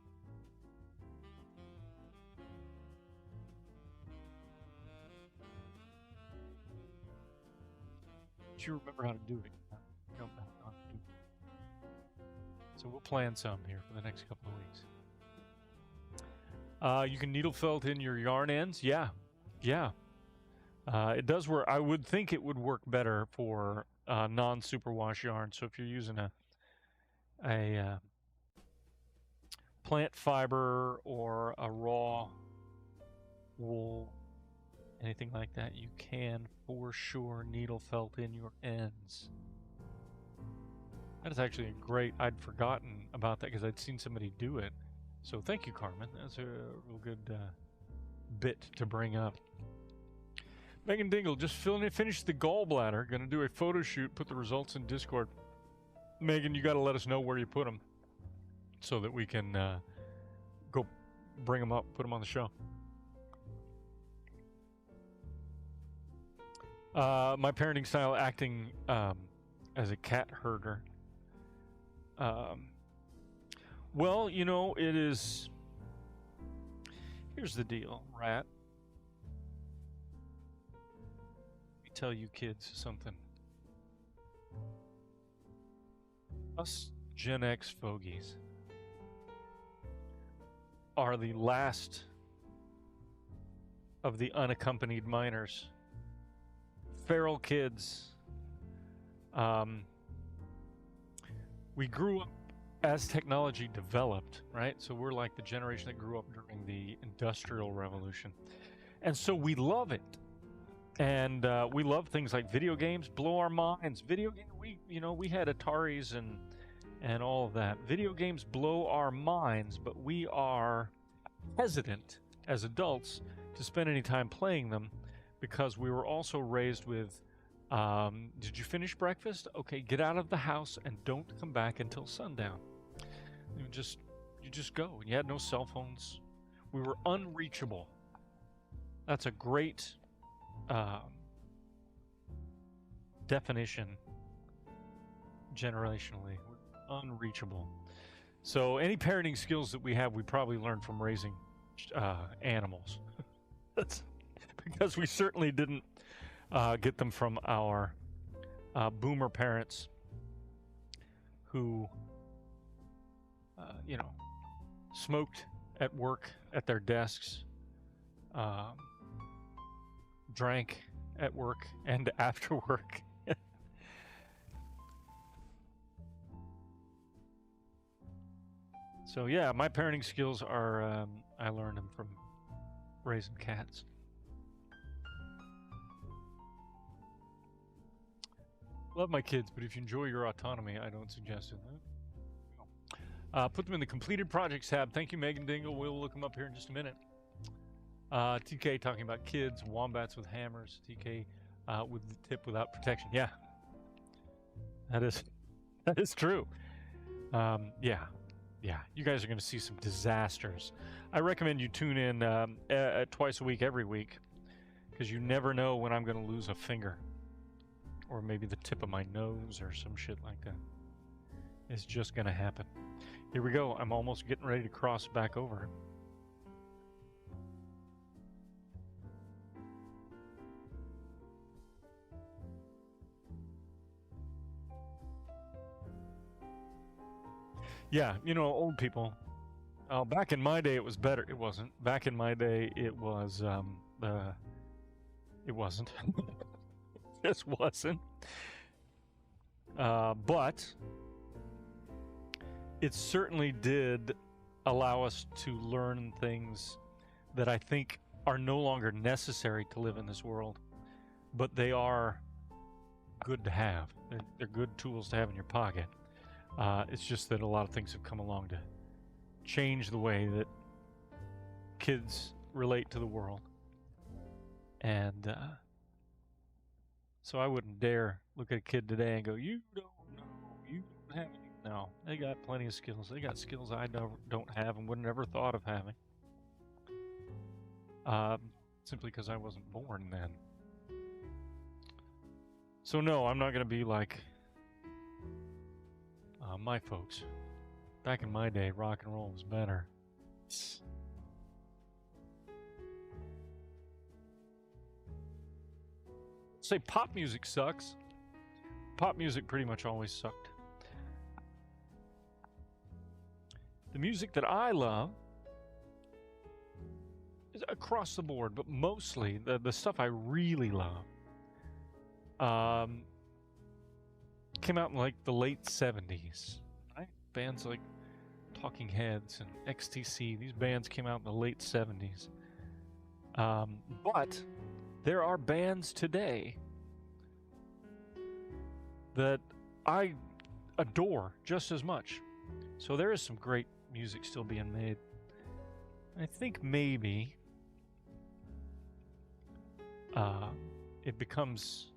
Speaker 1: But you remember how to do it. Jump back on to do it. So we'll plan some here for the next couple of weeks. You can needle felt in your yarn ends. Yeah. It does work. I would think it would work better for non-superwash yarn. So if you're using a plant fiber or a raw wool anything like that, you can for sure needle felt in your ends. That is actually a great, I'd forgotten about that because I'd seen somebody do it. So thank you, Carmen. That's a real good bit to bring up. Megan Dingle, just finished the gallbladder. Gonna do a photo shoot, put the results in Discord. Megan, you gotta let us know where you put them so that we can go bring them up, put them on the show. My parenting style, acting as a cat herder. Well, you know, it is... Here's the deal, Rat. Let me tell you kids something. Us Gen X fogies are the last of the unaccompanied minors. Feral kids. We grew up as technology developed, right? So we're like the generation that grew up during the Industrial Revolution. And so we love it. And we love things like video games, blow our minds. Video game, we had Ataris and all of that. Video games blow our minds, but we are hesitant as adults to spend any time playing them because we were also raised with, did you finish breakfast? Okay, get out of the house and don't come back until sundown. You just go. You had no cell phones. We were unreachable. That's a great definition generationally. We're unreachable. So any parenting skills that we have, we probably learned from raising animals. That's because we certainly didn't get them from our boomer parents who, smoked at work at their desks, drank at work and after work. So yeah, my parenting skills are, I learned them from raising cats. Love my kids, but if you enjoy your autonomy, I don't suggest it. Put them in the completed projects tab. Thank you, Megan Dingle. We'll look them up here in just a minute. TK talking about kids, wombats with hammers. TK with the tip without protection. Yeah, that is true. Yeah. You guys are going to see some disasters. I recommend you tune in twice a week, every week, because you never know when I'm going to lose a finger. Or maybe the tip of my nose or some shit like that. It's just going to happen. Here we go. I'm almost getting ready to cross back over. Yeah, old people. Back in my day, it was better. It wasn't. Back in my day, it was, it wasn't. Just wasn't. But it certainly did allow us to learn things that I think are no longer necessary to live in this world, but they are good to have. They're good tools to have in your pocket. It's just that a lot of things have come along to change the way that kids relate to the world. And so I wouldn't dare look at a kid today and go, you don't know, you don't have any. No, they got plenty of skills. They got skills I don't have and would never thought of having. Simply because I wasn't born then. So no, I'm not going to be like my folks. Back in my day, rock and roll was better. Say pop music sucks. Pop music pretty much always sucked. The music that I love is across the board, but mostly the stuff I really love came out in like the late 70s. Right? Bands like Talking Heads and XTC, these bands came out in the late 70s. But there are bands today that I adore just as much. So there is some great music still being made. I think maybe it becomes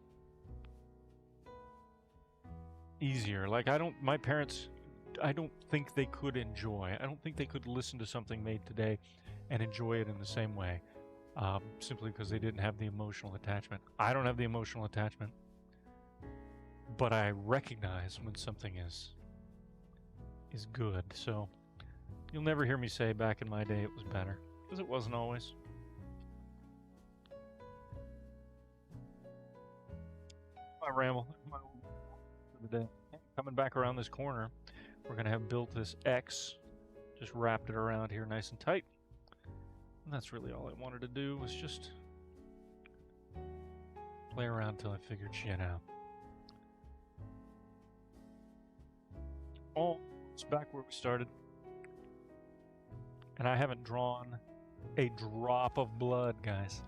Speaker 1: easier. Like my parents, I don't think they could enjoy. I don't think they could listen to something made today and enjoy it in the same way, simply because they didn't have the emotional attachment. I don't have the emotional attachment, but I recognize when something is good. So you'll never hear me say back in my day it was better, because it wasn't always. My ramble for the day. Coming back around this corner, we're gonna have built this X, just wrapped it around here nice and tight. And that's really all I wanted to do, was just play around until I figured shit out. Oh, it's back where we started. And I haven't drawn a drop of blood, guys.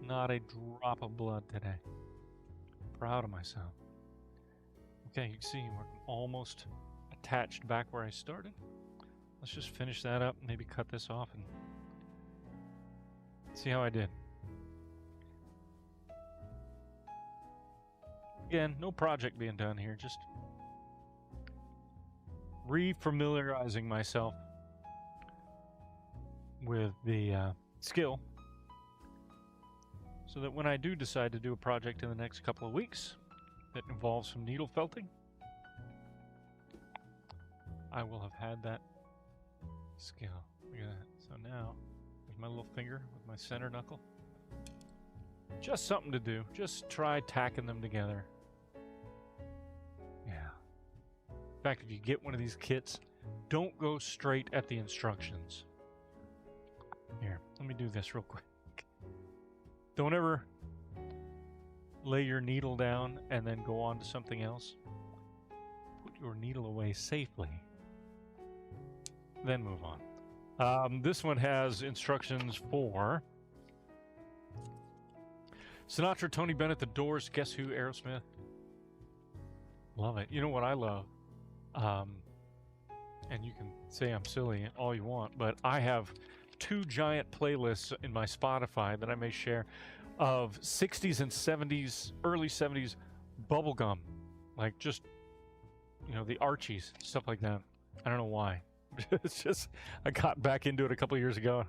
Speaker 1: Not a drop of blood today. Proud of myself. Okay, you can see we're almost attached back where I started. Let's just finish that up, maybe cut this off and see how I did. Again, no project being done here, just refamiliarizing myself with the skill, so that when I do decide to do a project in the next couple of weeks that involves some needle felting, I will have had that skill. Look at that. So now, there's my little finger with my center knuckle. Just something to do. Just try tacking them together. Yeah. In fact, if you get one of these kits, don't go straight at the instructions. Here, let me do this real quick. Don't ever lay your needle down and then go on to something else. Put your needle away safely, then move on. This one has instructions for Sinatra, Tony Bennett, The Doors, Guess Who, Aerosmith. Love it. You know what I love? And you can say I'm silly all you want, but I have 2 giant playlists in my Spotify that I may share of 60s and 70s, early 70s bubblegum. Like just, you know, the Archies, stuff like that. I don't know why. It's just, I got back into it a couple years ago.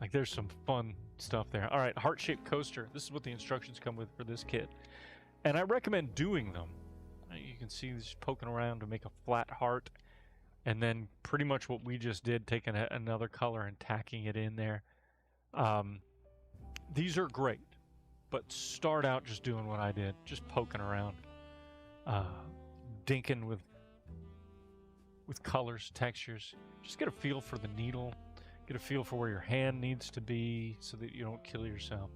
Speaker 1: Like there's some fun stuff there. All right, heart-shaped coaster. This is what the instructions come with for this kit. And I recommend doing them. You can see this poking around to make a flat heart. And then pretty much what we just did, taking another color and tacking it in there. These are great, but start out just doing what I did, just poking around, dinking with colors, textures. Just get a feel for the needle, get a feel for where your hand needs to be so that you don't kill yourself.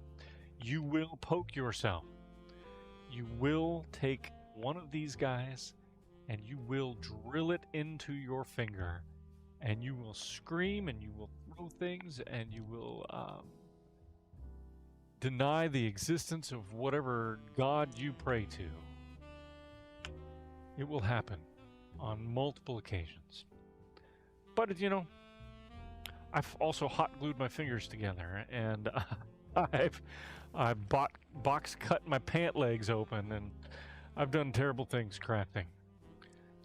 Speaker 1: You will poke yourself. You will take one of these guys and you will drill it into your finger, and you will scream, and you will throw things, and you will deny the existence of whatever God you pray to. It will happen on multiple occasions. But, you know, I've also hot glued my fingers together, and I've box cut my pant legs open, and I've done terrible things crafting.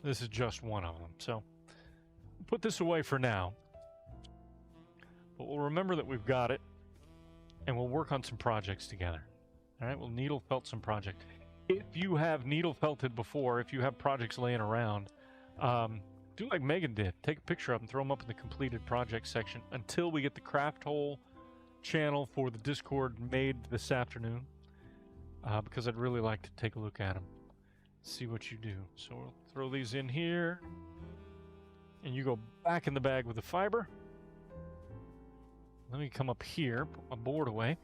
Speaker 1: This is just one of them. So put this away for now. But we'll remember that we've got it, and we'll work on some projects together. All right, we'll needle felt some project. If you have needle felted before, if you have projects laying around, do like Megan did. Take a picture of them, throw them up in the completed project section until we get the CraftHole channel for the Discord made this afternoon, because I'd really like to take a look at them. See what you do. So we'll throw these in here, and you go back in the bag with the fiber. Let me come up here, put my board away.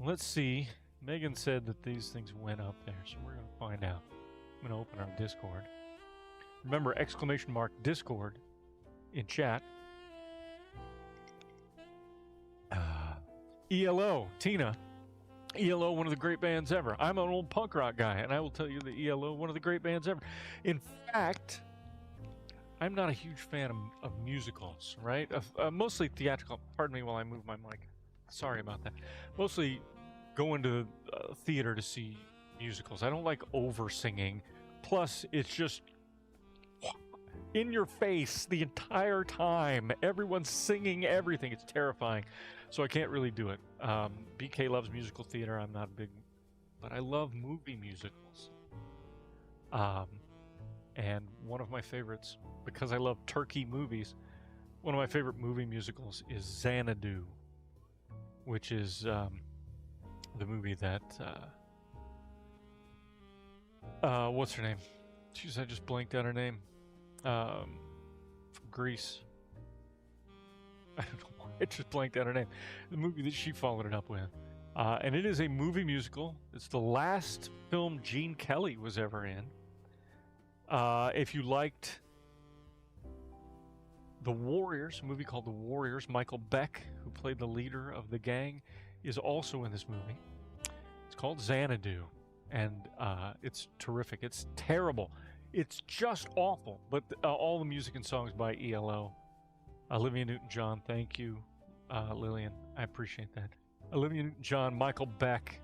Speaker 1: Let's see. Megan said that these things went up there, so we're going to find out. I'm going to open our Discord. Remember, !Discord in chat ELO, Tina. ELO, one of the great bands ever. I'm an old punk rock guy, and I will tell you that ELO, one of the great bands ever. In fact, I'm not a huge fan of musicals, right? Mostly theatrical. Pardon me while I move my mic. Sorry about that. Mostly going to theater to see musicals. I don't like over singing. Plus, it's just in your face the entire time. Everyone's singing everything. It's terrifying. So I can't really do it. BK loves musical theater. I'm not a big, but I love movie musicals. And one of my favorites, because I love turkey movies, one of my favorite movie musicals is Xanadu, which is the movie that what's her name? Jeez, I just blanked out her name. From Greece. I don't know why I just blanked out her name. The movie that she followed it up with. And it is a movie musical. It's the last film Gene Kelly was ever in. If you liked The Warriors, a movie called The Warriors, Michael Beck, who played the leader of the gang, is also in this movie. It's called Xanadu, and it's terrific. It's terrible. It's just awful, but all the music and songs by ELO. Olivia Newton-John, thank you, Lillian. I appreciate that. Olivia Newton-John, Michael Beck,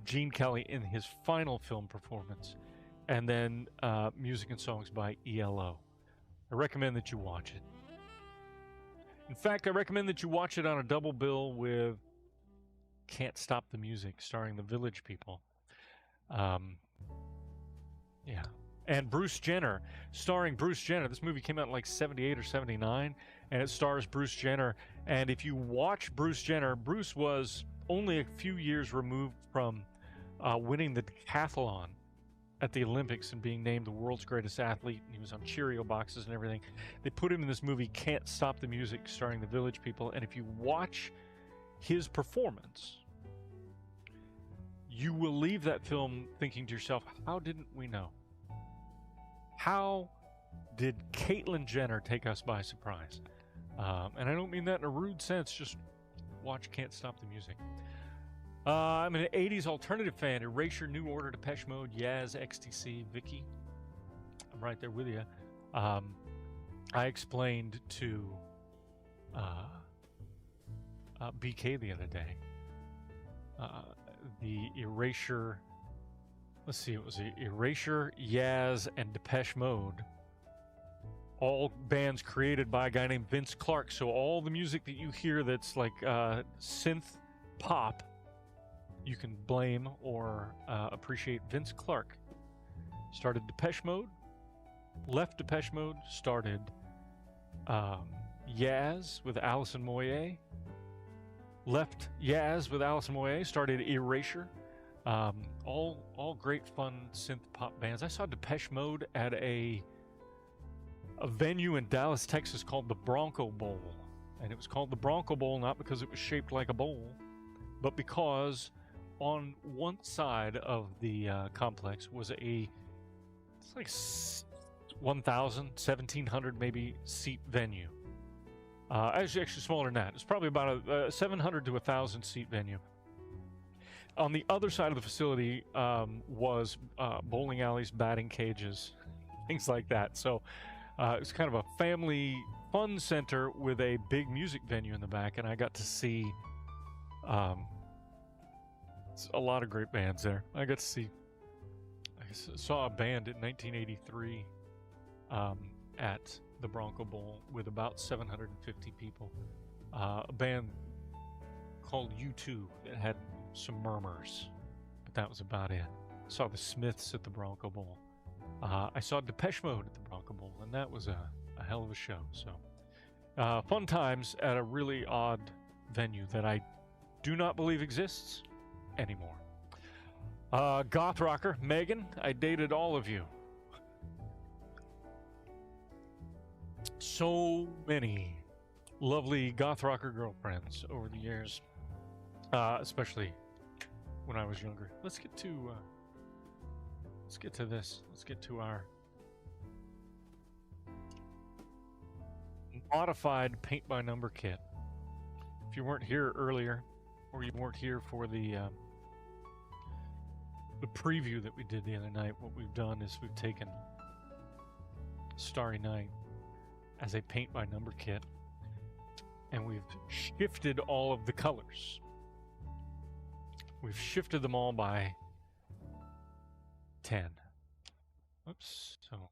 Speaker 1: Gene Kelly in his final film performance, and then music and songs by ELO. I recommend that you watch it. In fact, I recommend that you watch it on a double bill with Can't Stop the Music, starring the Village People. Yeah. And Bruce Jenner, starring Bruce Jenner. This movie came out in like 78 or 79, and it stars Bruce Jenner. And if you watch Bruce Jenner, Bruce was only a few years removed from winning the decathlon at the Olympics and being named the world's greatest athlete. He was on Cheerio boxes and everything. They put him in this movie, Can't Stop the Music, starring the Village People. And if you watch his performance, you will leave that film thinking to yourself, how didn't we know? How did Caitlyn Jenner take us by surprise? And I don't mean that in a rude sense, just watch Can't Stop the Music. I'm an 80s alternative fan. Erasure, New Order, Depeche Mode, Yaz, XTC, Vicky. I'm right there with you. I explained to BK the other day the Erasure. Let's see, it was Erasure, Yaz, and Depeche Mode. All bands created by a guy named Vince Clarke. So all the music that you hear that's like synth pop, you can blame or appreciate Vince Clarke. Started Depeche Mode, left Depeche Mode, started Yaz with Alison Moyet, left Yaz with Alison Moyet, started Erasure. All great fun synth pop bands. I saw Depeche Mode at a venue in Dallas, Texas called the Bronco Bowl. And it was called the Bronco Bowl not because it was shaped like a bowl, but because on one side of the complex was it's like 1,000, 1,700 maybe seat venue. Actually smaller than that. It's probably about a 700 to 1,000 seat venue. On the other side of the facility was bowling alleys, batting cages, things like that. So it's kind of a family fun center with a big music venue in the back, and I got to see a lot of great bands there. I saw a band in 1983 at the Bronco Bowl with about 750 people. A band called U2 that had some murmurs, but that was about it. I saw the Smiths at the Bronco Bowl. I saw Depeche Mode at the Bronco Bowl, and that was a hell of a show. So fun times at a really odd venue that I do not believe exists anymore. Goth rocker Megan, I dated all of you. So many lovely goth rocker girlfriends over the years, especially when I was younger. Let's get to this. Let's get to our modified paint by number kit. If you weren't here earlier, or you weren't here for the preview that we did the other night, what we've done is we've taken Starry Night as a paint by number kit, and we've shifted all of the colors. We've shifted them all by 10. Oops. So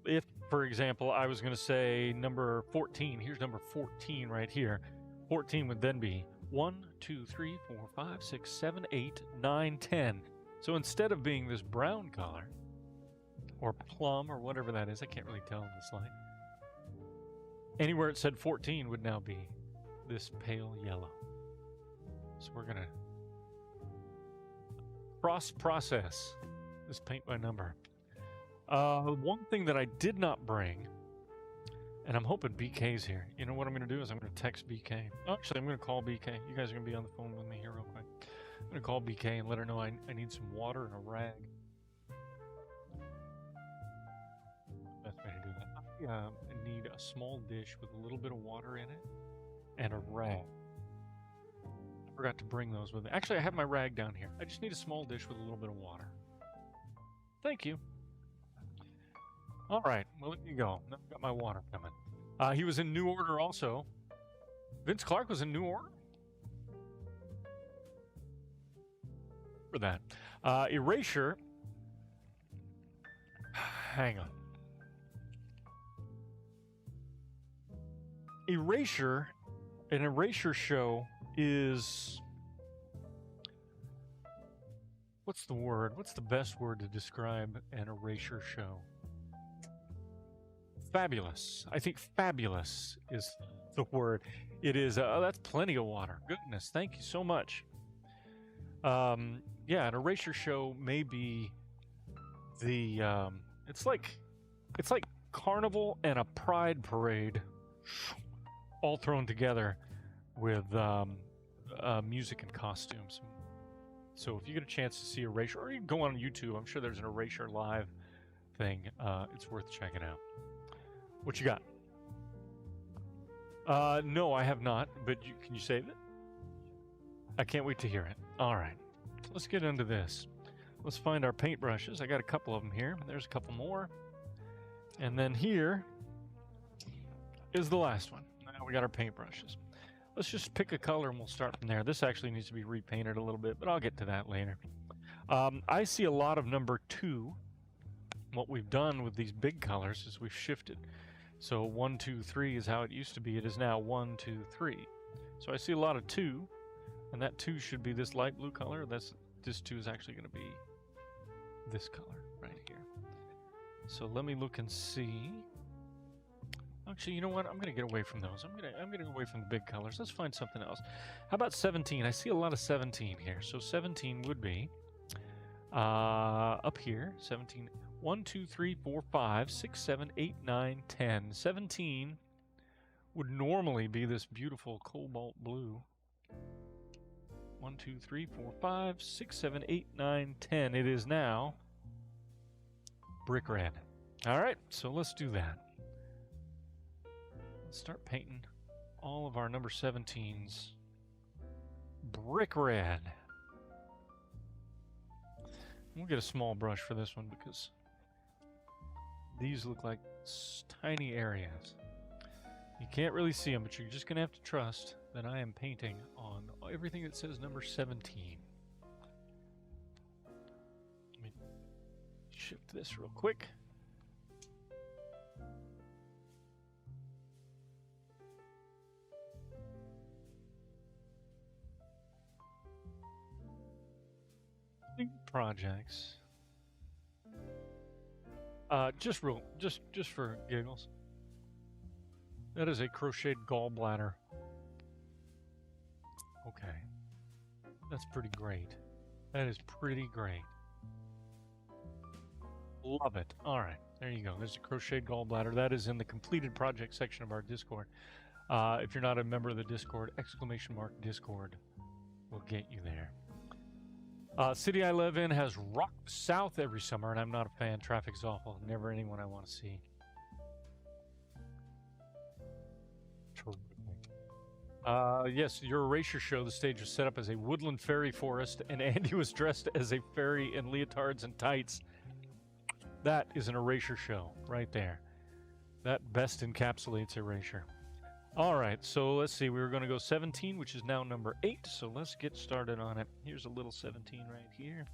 Speaker 1: if, for example, I was going to say number 14, here's number 14 right here. 14 would then be 1, 2, 3, 4, 5, 6, 7, 8, 9, 10. So instead of being this brown color, or plum, or whatever that is, I can't really tell in this light, anywhere it said 14 would now be this pale yellow. So we're going to cross-process this paint by number. One thing that I did not bring, and I'm hoping BK's here. You know what I'm going to do is I'm going to text BK. Actually, I'm going to call BK. You guys are going to be on the phone with me here real quick. I'm going to call BK and let her know I need some water and a rag. Best way to do that. I need a small dish with a little bit of water in it and a rag. I forgot to bring those with me. Actually, I have my rag down here. I just need a small dish with a little bit of water. Thank you. All right, well, there you go. Now I've got my water coming. He was in New Order also. Vince Clark was in New Order? For that. Erasure. Hang on. Erasure, an erasure show is... What's the word? What's the best word to describe an erasure show? Fabulous. I think fabulous is the word. It is, that's plenty of water. Goodness, thank you so much. Yeah, an erasure show may be the, it's like Carnival and a Pride Parade all thrown together with music and costumes. So if you get a chance to see Erasure, or you can go on YouTube, I'm sure there's an Erasure live thing. It's worth checking out. What you got? No, I have not, but can you save it? I can't wait to hear it. All right, let's get into this. Let's find our paintbrushes. I got a couple of them here. There's a couple more. And then here is the last one. Now we got our paintbrushes. Let's just pick a color and we'll start from there. This actually needs to be repainted a little bit, but I'll get to that later. I see a lot of number 2. What we've done with these big colors is we've shifted. So 1, 2, 3 is how it used to be. It is now 1, 2, 3. So I see a lot of 2, and that 2 should be this light blue color. This 2 is actually going to be this color right here. So let me look and see. Actually, you know what? I'm going to get away from those. I'm going to get away from the big colors. Let's find something else. How about 17? I see a lot of 17 here. So 17 would be up here. 17. 1, 2, 3, 4, 5, 6, 7, 8, 9, 10. 17 would normally be this beautiful cobalt blue. 1, 2, 3, 4, 5, 6, 7, 8, 9, 10. It is now brick red. All right, so let's do that. Let's start painting all of our number 17s brick red. We'll get a small brush for this one because these look like tiny areas. You can't really see them, but you're just going to have to trust that I am painting on everything that says number 17. Let me shift this real quick. Projects. Just for giggles. That is a crocheted gallbladder. Okay. That's pretty great. That is pretty great. Love it. All right. There you go. There's a crocheted gallbladder. That is in the completed project section of our Discord. If you're not a member of the Discord, !Discord will get you there. City I live in has rocked south every summer, and I'm not a fan. Traffic's awful. Never anyone I want to see. Yes, your erasure show, the stage was set up as a woodland fairy forest, and Andy was dressed as a fairy in leotards and tights. That is an erasure show right there. That best encapsulates erasure. All right, so let's see. We were going to go 17, which is now number 8, so let's get started on it. Here's a little 17 right here.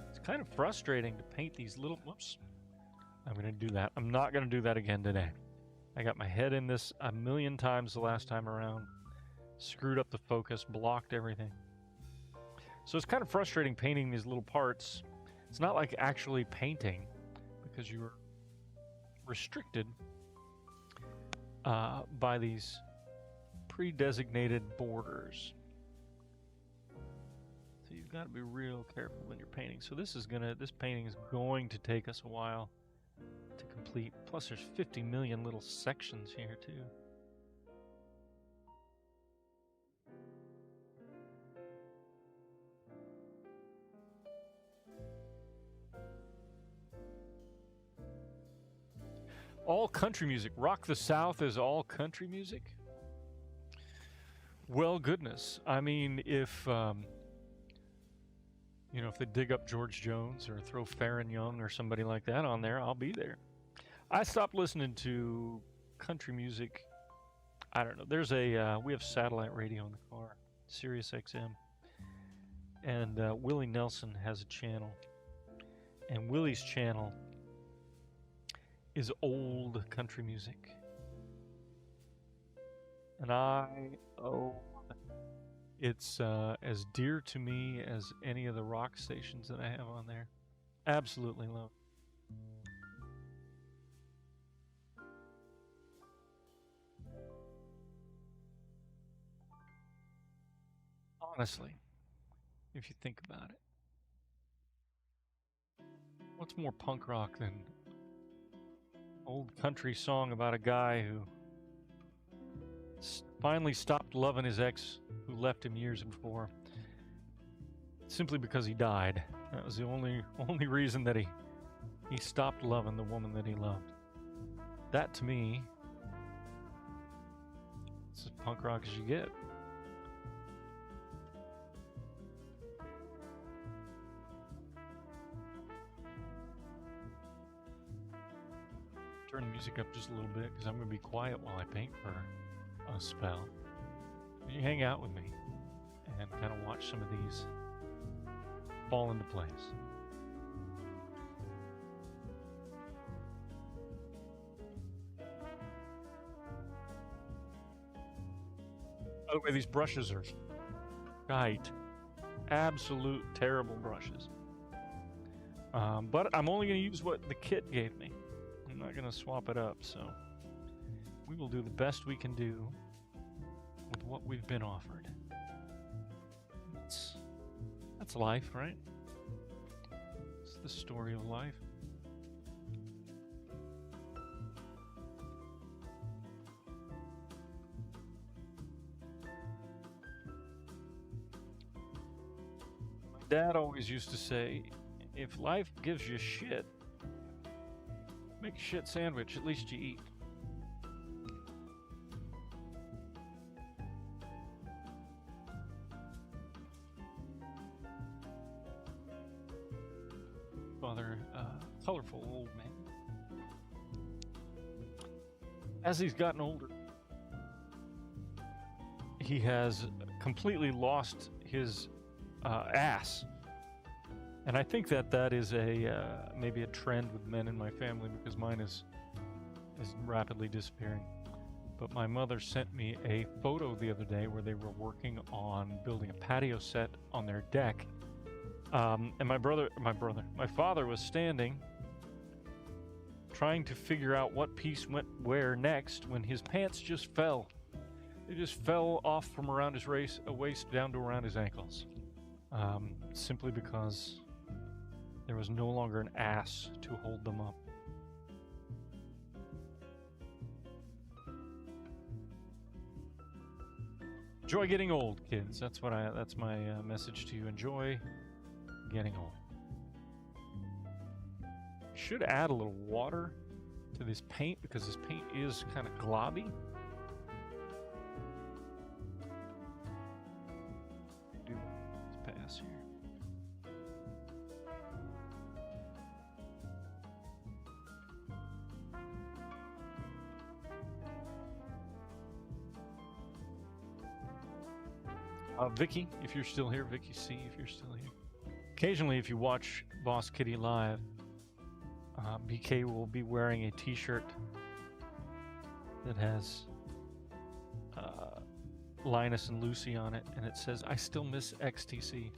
Speaker 1: It's kind of frustrating to paint these little... Whoops. I'm going to do that. I'm not going to do that again today. I got my head in this a million times the last time around. Screwed up the focus, blocked everything. So it's kind of frustrating painting these little parts. It's not like actually painting, because you're restricted by these pre-designated borders. So you've got to be real careful when you're painting. So this painting is going to take us a while to complete. Plus there's 50 million little sections here too. All country music. Rock the South is all country music? Well, goodness. I mean, if, you know, if they dig up George Jones or throw Farron Young or somebody like that on there, I'll be there. I stopped listening to country music. I don't know. There's a, we have satellite radio in the car, Sirius XM. And Willie Nelson has a channel. And Willie's channel is old country music. And it's as dear to me as any of the rock stations that I have on there. Absolutely love. Honestly, if you think about it. What's more punk rock than old country song about a guy who finally stopped loving his ex who left him years before, simply because he died. That was the only reason that he stopped loving the woman that he loved. That, to me, it's as punk rock as you get. Turn the music up just a little bit because I'm going to be quiet while I paint for a spell. You hang out with me and kind of watch some of these fall into place. By the way, these brushes are shite. Absolute terrible brushes. But I'm only going to use what the kit gave me. I'm not going to swap it up, so we will do the best we can do with what we've been offered. That's life, right? It's the story of life. My dad always used to say, if life gives you shit, make a shit sandwich, at least you eat. Father, colorful old man. As he's gotten older, he has completely lost his ass. And I think that is maybe a trend with men in my family, because mine is rapidly disappearing. But my mother sent me a photo the other day where they were working on building a patio set on their deck. And my father was standing trying to figure out what piece went where next when his pants just fell. They just fell off from around his waist down to around his ankles. Simply because there was no longer an ass to hold them up. Enjoy getting old, kids. That's my message to you. Enjoy getting old. Should add a little water to this paint because this paint is kind of globby. Do this pass here. Vicky, if you're still here, Vicky C, if you're still here. Occasionally, if you watch Boss Kitty live, BK will be wearing a t-shirt that has Linus and Lucy on it, and it says, "I still miss XTC."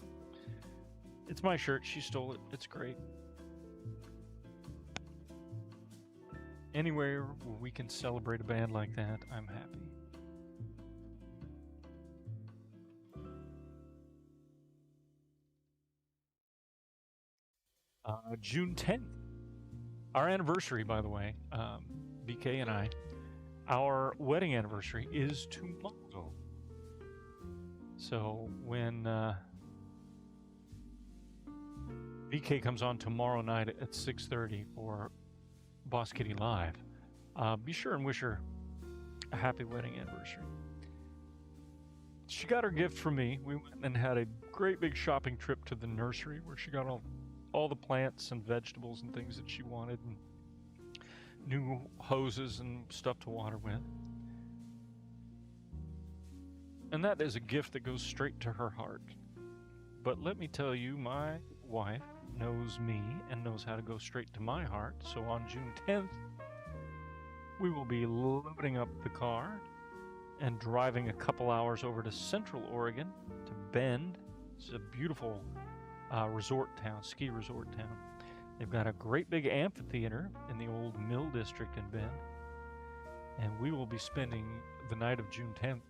Speaker 1: It's my shirt. She stole it. It's great. Anywhere where we can celebrate a band like that, I'm happy. June 10th, our anniversary, by the way, BK and I, our wedding anniversary is tomorrow. So when BK comes on tomorrow night at 6:30 for Boss Kitty Live, be sure and wish her a happy wedding anniversary. She got her gift from me. We went and had a great big shopping trip to the nursery where she got all the plants and vegetables and things that she wanted, and new hoses and stuff to water with. And that is a gift that goes straight to her heart. But let me tell you, my wife knows me and knows how to go straight to my heart. So on June 10th, we will be loading up the car and driving a couple hours over to Central Oregon to Bend. It's a beautiful resort town, ski resort town. They've got a great big amphitheater in the old Mill District in Bend. And we will be spending the night of June 10th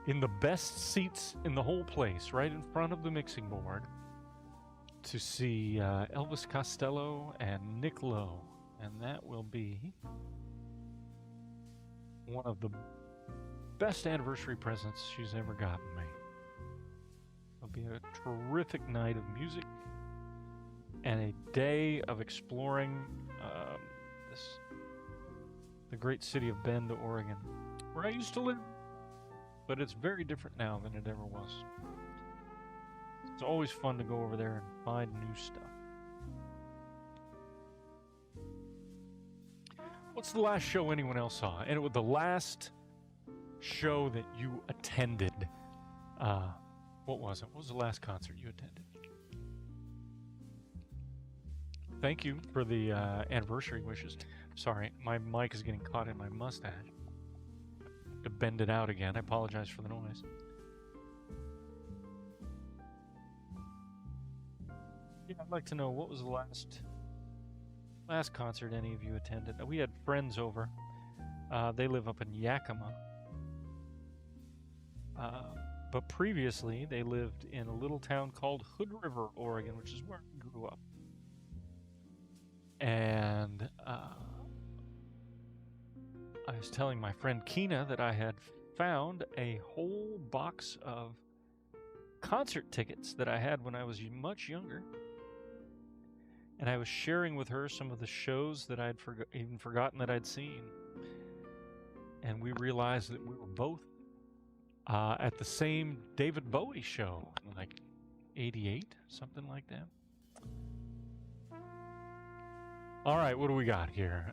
Speaker 1: in the best seats in the whole place, right in front of the mixing board, to see Elvis Costello and Nick Lowe. And that will be one of the best anniversary presents she's ever gotten me. It'll be a terrific night of music and a day of exploring the great city of Bend, Oregon, where I used to live, but it's very different now than it ever was. It's always fun to go over there and find new stuff. What's the last show anyone else saw? And it was the last show that you attended. What was it? What was the last concert you attended? Thank you for the anniversary wishes. Sorry, my mic is getting caught in my mustache. I have to bend it out again. I apologize for the noise. Yeah, I'd like to know, what was the last concert any of you attended? We had friends over. They live up in Yakima. But previously, they lived in a little town called Hood River, Oregon, which is where I grew up. And I was telling my friend Keena that I had found a whole box of concert tickets that I had when I was much younger. And I was sharing with her some of the shows that I'd even forgotten that I'd seen. And we realized that we were both at the same David Bowie show, like 88, something like that. All right, what do we got here?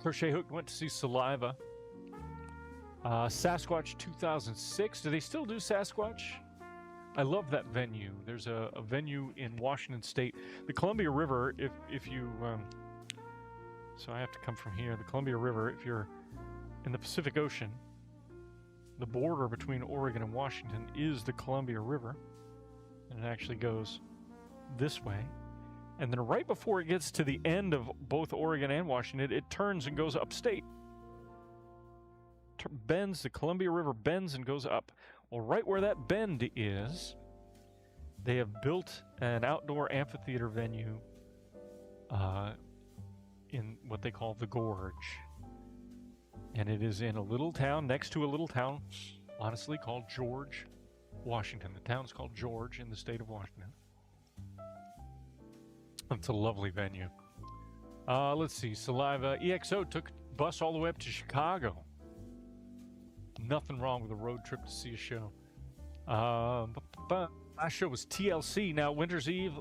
Speaker 1: Crochet Hook went to see Saliva. Sasquatch 2006. Do they still do Sasquatch? I love that venue. There's a venue in Washington State. The Columbia River, if you... so I have to come from here. The Columbia River, if you're in the Pacific Ocean, the border between Oregon and Washington is the Columbia River. And it actually goes this way. And then right before it gets to the end of both Oregon and Washington, it turns and goes upstate. Bends, the Columbia River bends and goes up. Well, right where that bend is, they have built an outdoor amphitheater venue in what they call the Gorge. And it is in a little town, next to a little town, honestly, called George, Washington. The town's called George in the state of Washington. It's a lovely venue. Let's see. Saliva EXO took bus all the way up to Chicago. Nothing wrong with a road trip to see a show. Last show was TLC. Now, Winter's Eve,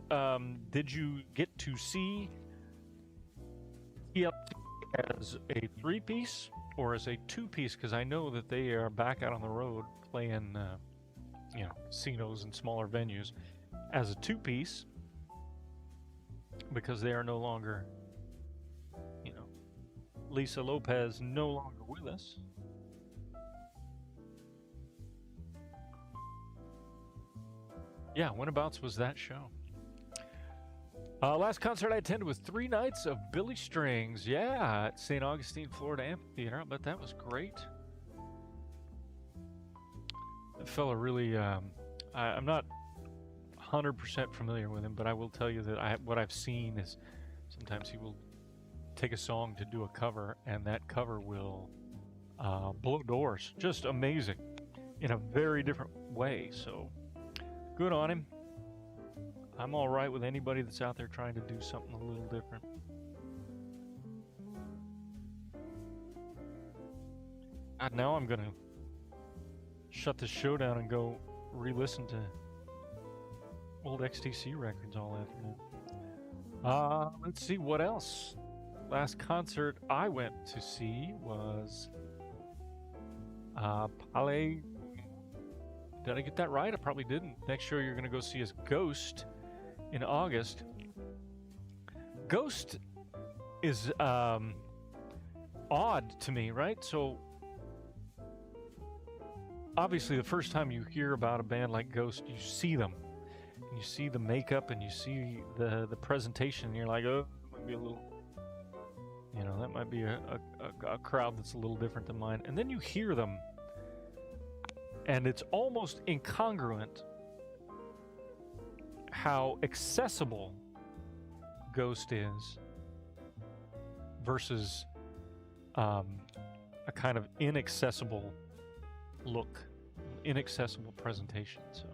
Speaker 1: did you get to see TLC as a 3-piece or as a 2-piece? Because I know that they are back out on the road playing, casinos and smaller venues as a 2-piece because they are no longer, Lisa Lopez no longer with us. Yeah, whenabouts was that show? Last concert I attended was 3 nights of Billy Strings. Yeah, at St. Augustine, Florida Amphitheater. I bet that was great. That fella really, I'm not 100% familiar with him, but I will tell you that what I've seen is sometimes he will take a song to do a cover, and that cover will blow doors. Just amazing in a very different way. So good on him. I'm all right with anybody that's out there trying to do something a little different. God, now I'm gonna shut this show down and go re-listen to old XTC records all afternoon. Let's see what else. Last concert I went to see was Palais. Did I get that right? I probably didn't. Next show you're going to go see is Ghost in August. Ghost is odd to me, right? So obviously the first time you hear about a band like Ghost, you see them. And you see the makeup and you see the presentation and you're like, oh, it might be a little, that might be a crowd that's a little different than mine. And then you hear them and it's almost incongruent how accessible Ghost is versus a kind of inaccessible look, inaccessible presentation. So,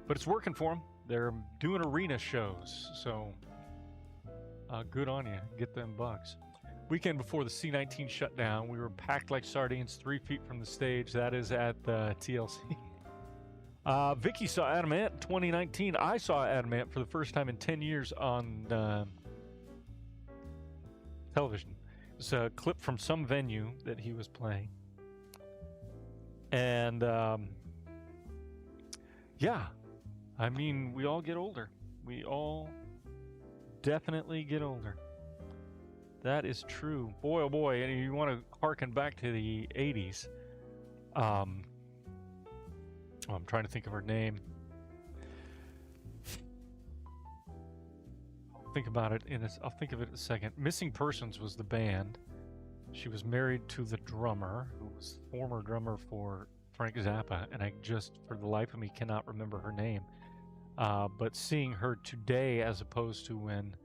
Speaker 1: but it's working for them. They're doing arena shows, so good on you. Get them bucks. Weekend before the C-19 shutdown, we were packed like sardines 3 feet from the stage. That is at the TLC. Vicky saw Adam Ant in 2019. I saw Adam Ant for the first time in 10 years on television. It's a clip from some venue that he was playing. And, yeah, I mean, we all get older. We all definitely get older. That is true. Boy, oh boy, and you want to harken back to the 80s. I'm trying to think of her name. I'll think about it I'll think of it in a second. Missing Persons was the band. She was married to the drummer, who was former drummer for Frank Zappa, and I just, for the life of me, cannot remember her name. But seeing her today as opposed to when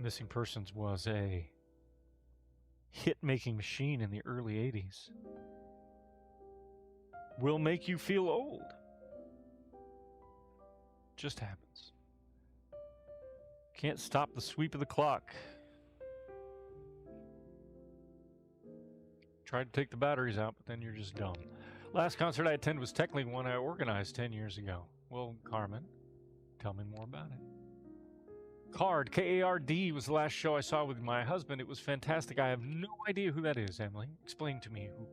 Speaker 1: Missing Persons was a hit-making machine in the early 80s will make you feel old. Just happens. Can't stop the sweep of the clock. Tried to take the batteries out, but then you're just dumb. Last concert I attended was technically one I organized 10 years ago. Well, Carmen, tell me more about it. Card, K-A-R-D, was the last show I saw with my husband. It was fantastic. I have no idea who that is, Emily. Explain to me who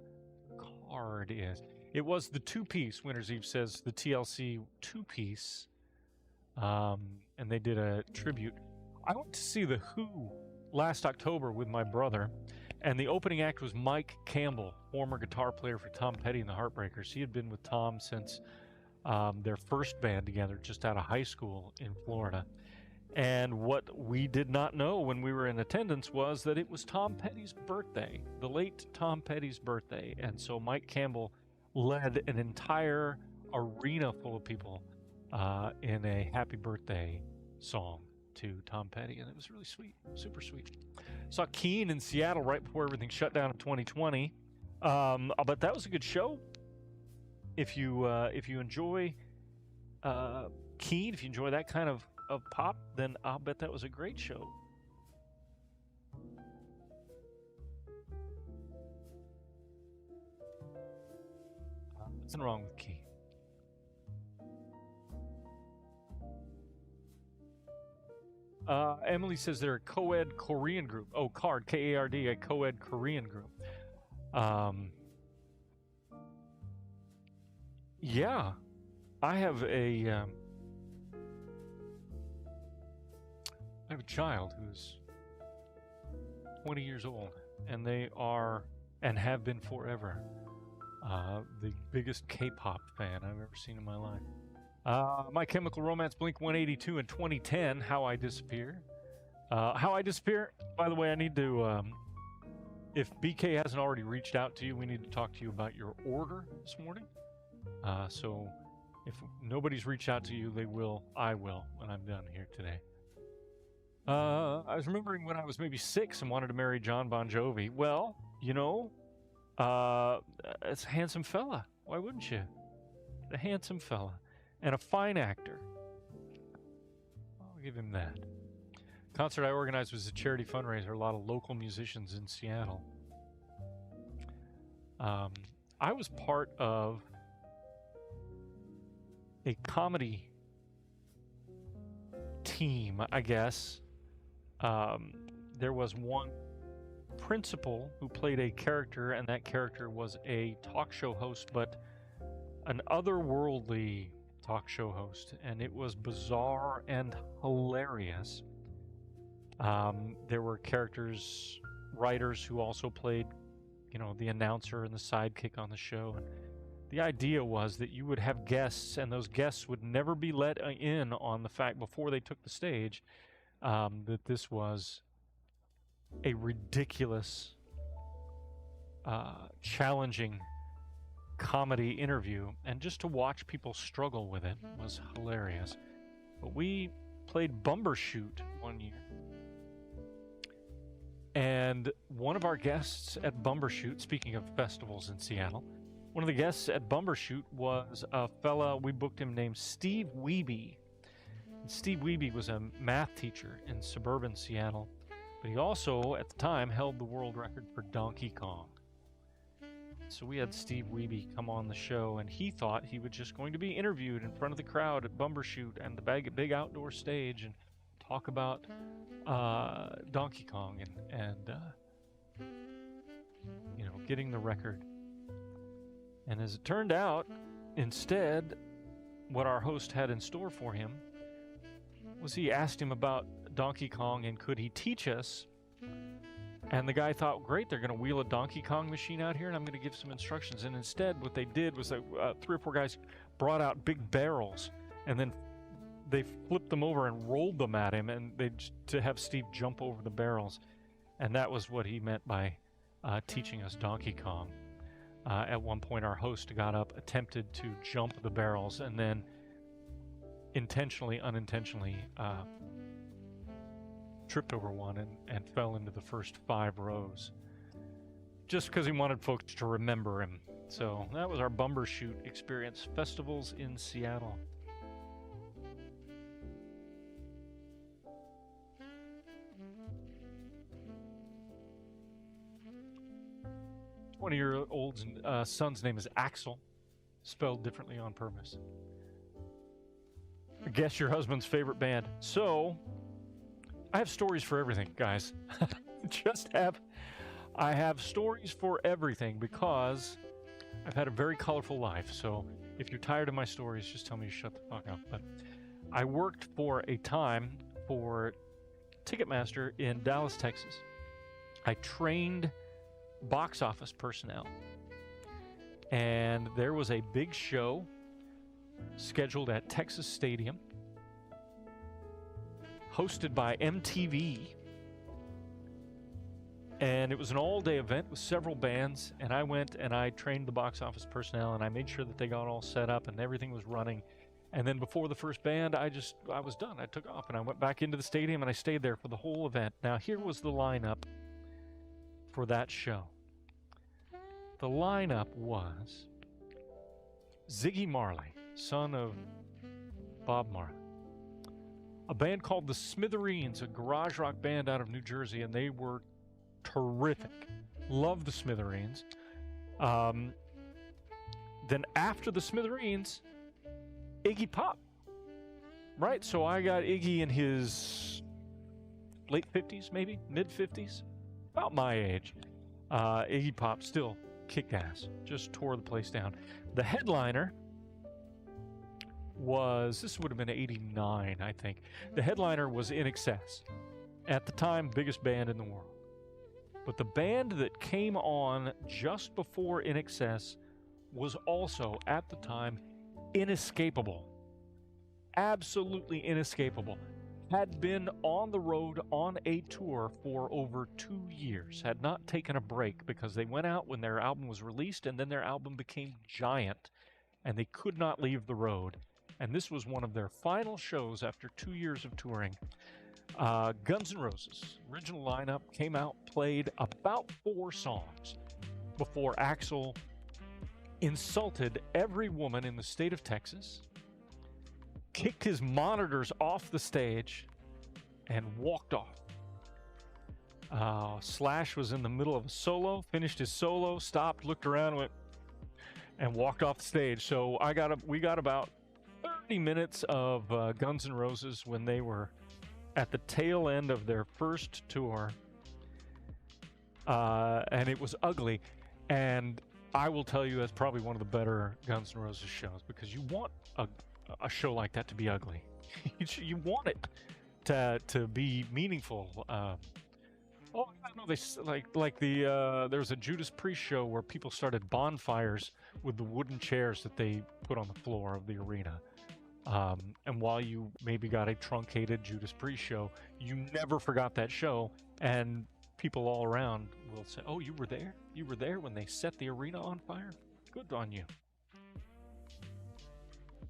Speaker 1: Card is. It was the 2-piece, Winter's Eve says, the TLC 2-piece. And they did a tribute. I went to see The Who last October with my brother, and the opening act was Mike Campbell, former guitar player for Tom Petty and the Heartbreakers. He had been with Tom since their first band together, just out of high school in Florida. And what we did not know when we were in attendance was that it was Tom Petty's birthday, the late Tom Petty's birthday. And so Mike Campbell led an entire arena full of people in a happy birthday song to Tom Petty, and it was really sweet, super sweet. Saw Keen in Seattle right before everything shut down in 2020, but that was a good show. If you enjoy Keen, if you enjoy that kind of of pop, then I'll bet that was a great show. Nothing wrong with Key. Emily says they're a co-ed Korean group. Oh, CARD, K-A-R-D, a co-ed Korean group. Yeah, I have a child who's 20 years old, and they are and have been forever the biggest K-pop fan I've ever seen in my life. My Chemical Romance, Blink 182 in 2010, How I Disappear. How I Disappear, by the way, I need to, if BK hasn't already reached out to you, we need to talk to you about your order this morning. So if nobody's reached out to you, they will, I will, when I'm done here today. I was remembering when I was maybe 6 and wanted to marry John Bon Jovi. Well, you know, it's a handsome fella. Why wouldn't you? A handsome fella. And a fine actor. I'll give him that. Concert I organized was a charity fundraiser. A lot of local musicians in Seattle. I was part of a comedy team, I guess. There was one principal who played a character, and that character was a talk show host, but an otherworldly talk show host, and it was bizarre and hilarious. There were characters, writers who also played, you know, the announcer and the sidekick on the show. And the idea was that you would have guests, and those guests would never be let in on the fact before they took the stage that this was a ridiculous, challenging comedy interview, and just to watch people struggle with it was hilarious. But we played Bumbershoot one year, and one of our guests at Bumbershoot, speaking of festivals in Seattle, one of the guests at Bumbershoot was a fella, we booked him, named Steve Wiebe. And Steve Wiebe was a math teacher in suburban Seattle, but he also, at the time, held the world record for Donkey Kong. So we had Steve Wiebe come on the show, and he thought he was just going to be interviewed in front of the crowd at Bumbershoot and the big outdoor stage and talk about Donkey Kong and you know, getting the record. And as it turned out, instead, what our host had in store for him was he asked him about Donkey Kong and could he teach us. And the guy thought, great, they're going to wheel a Donkey Kong machine out here and I'm going to give some instructions. And instead, what they did was that 3 or 4 guys brought out big barrels, and then they flipped them over and rolled them at him, and to have Steve jump over the barrels. And that was what he meant by teaching us Donkey Kong. At one point, our host got up, attempted to jump the barrels, and then intentionally, unintentionally, tripped over one and fell into the first 5 rows, just because he wanted folks to remember him. So that was our Bumbershoot experience. Festivals in Seattle. One-year-old's son's name is Axel, spelled differently on purpose. Guess your husband's favorite band. So I have stories for everything, guys. I have stories for everything because I've had a very colorful life. So if you're tired of my stories, just tell me to shut the fuck up. But I worked for a time for Ticketmaster in Dallas, Texas. I trained box office personnel, and there was a big show scheduled at Texas Stadium, hosted by MTV, and it was an all-day event with several bands, and I went and I trained the box office personnel, and I made sure that they got all set up and everything was running. And then before the first band, I was done. I took off and I went back into the stadium and I stayed there for the whole event. Now here was the lineup for that show. The lineup was Ziggy Marley, son of Bob Marley, a band called the Smithereens, a garage rock band out of New Jersey, and they were terrific. Love the Smithereens. Then after the Smithereens, Iggy Pop. Right? So I got Iggy in his late 50s, maybe? Mid-50s? About my age. Iggy Pop still kicked ass. Just tore the place down. The headliner was, this would have been 89, I think. The headliner was In Excess. At the time, biggest band in the world. But the band that came on just before In Excess was also, at the time, inescapable. Absolutely inescapable. Had been on the road on a tour for over 2 years. Had not taken a break because they went out when their album was released, and then their album became giant, and they could not leave the road. And this was one of their final shows after 2 years of touring. Guns N' Roses, original lineup, came out, played about 4 songs before Axl insulted every woman in the state of Texas, kicked his monitors off the stage, and walked off. Slash was in the middle of a solo, finished his solo, stopped, looked around, went, and walked off the stage. So we got about 30 minutes of Guns N' Roses when they were at the tail end of their first tour, and it was ugly. And I will tell you, that's probably one of the better Guns N' Roses shows, because you want a show like that to be ugly. You want it to be meaningful. Oh, I know they there was a Judas Priest show where people started bonfires with the wooden chairs that they put on the floor of the arena. And while you maybe got a truncated Judas Priest show, you never forgot that show, and people all around will say, "Oh, you were there? You were there when they set the arena on fire? Good on you."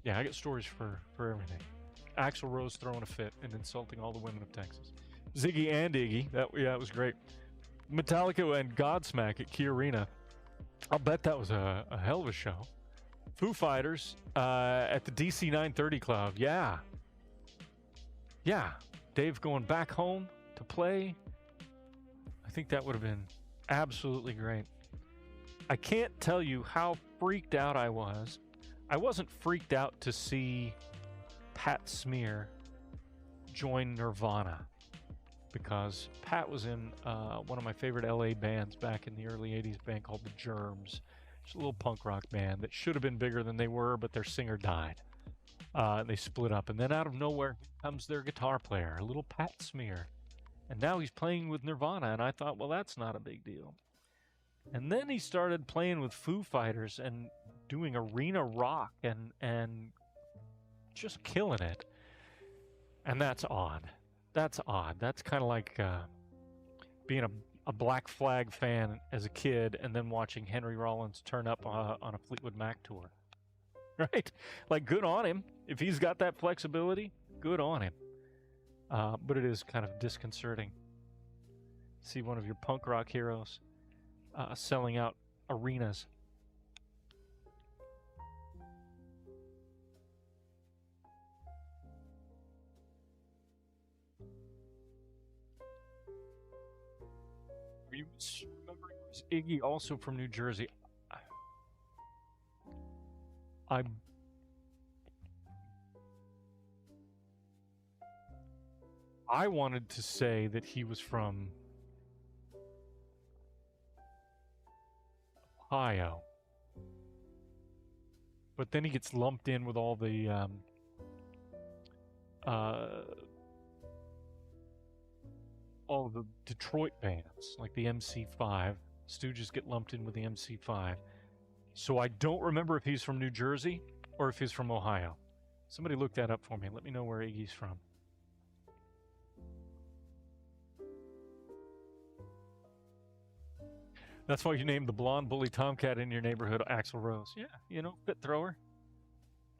Speaker 1: Yeah, I get stories for everything. Axl Rose throwing a fit and insulting all the women of Texas. Ziggy and Iggy, that was great. Metallica and Godsmack at Key Arena. I'll bet that was a hell of a show. Foo Fighters at the DC 930 Club. Yeah. Dave going back home to play. I think that would have been absolutely great. I can't tell you how freaked out I was. I wasn't freaked out to see Pat Smear join Nirvana, because Pat was in one of my favorite LA bands back in the early 80s, band called The Germs. It's a little punk rock band that should have been bigger than they were, but their singer died. They split up, and then out of nowhere comes their guitar player, a little Pat Smear. And now he's playing with Nirvana, and I thought, well, that's not a big deal. And then he started playing with Foo Fighters and doing arena rock and just killing it. And that's odd. That's odd. That's kind of like being a Black Flag fan as a kid and then watching Henry Rollins turn up on a Fleetwood Mac tour. Right? Like, good on him. If he's got that flexibility, good on him. But it is kind of disconcerting. See one of your punk rock heroes selling out arenas. Are you remembering, was Iggy also from New Jersey? I wanted to say that he was from Ohio, but then he gets lumped in with all the Detroit bands, like the MC5. Stooges get lumped in with the MC5. So I don't remember if he's from New Jersey or if he's from Ohio. Somebody look that up for me. Let me know where Iggy's from. That's why you named the blonde bully tomcat in your neighborhood Axl Rose. Yeah, fit thrower.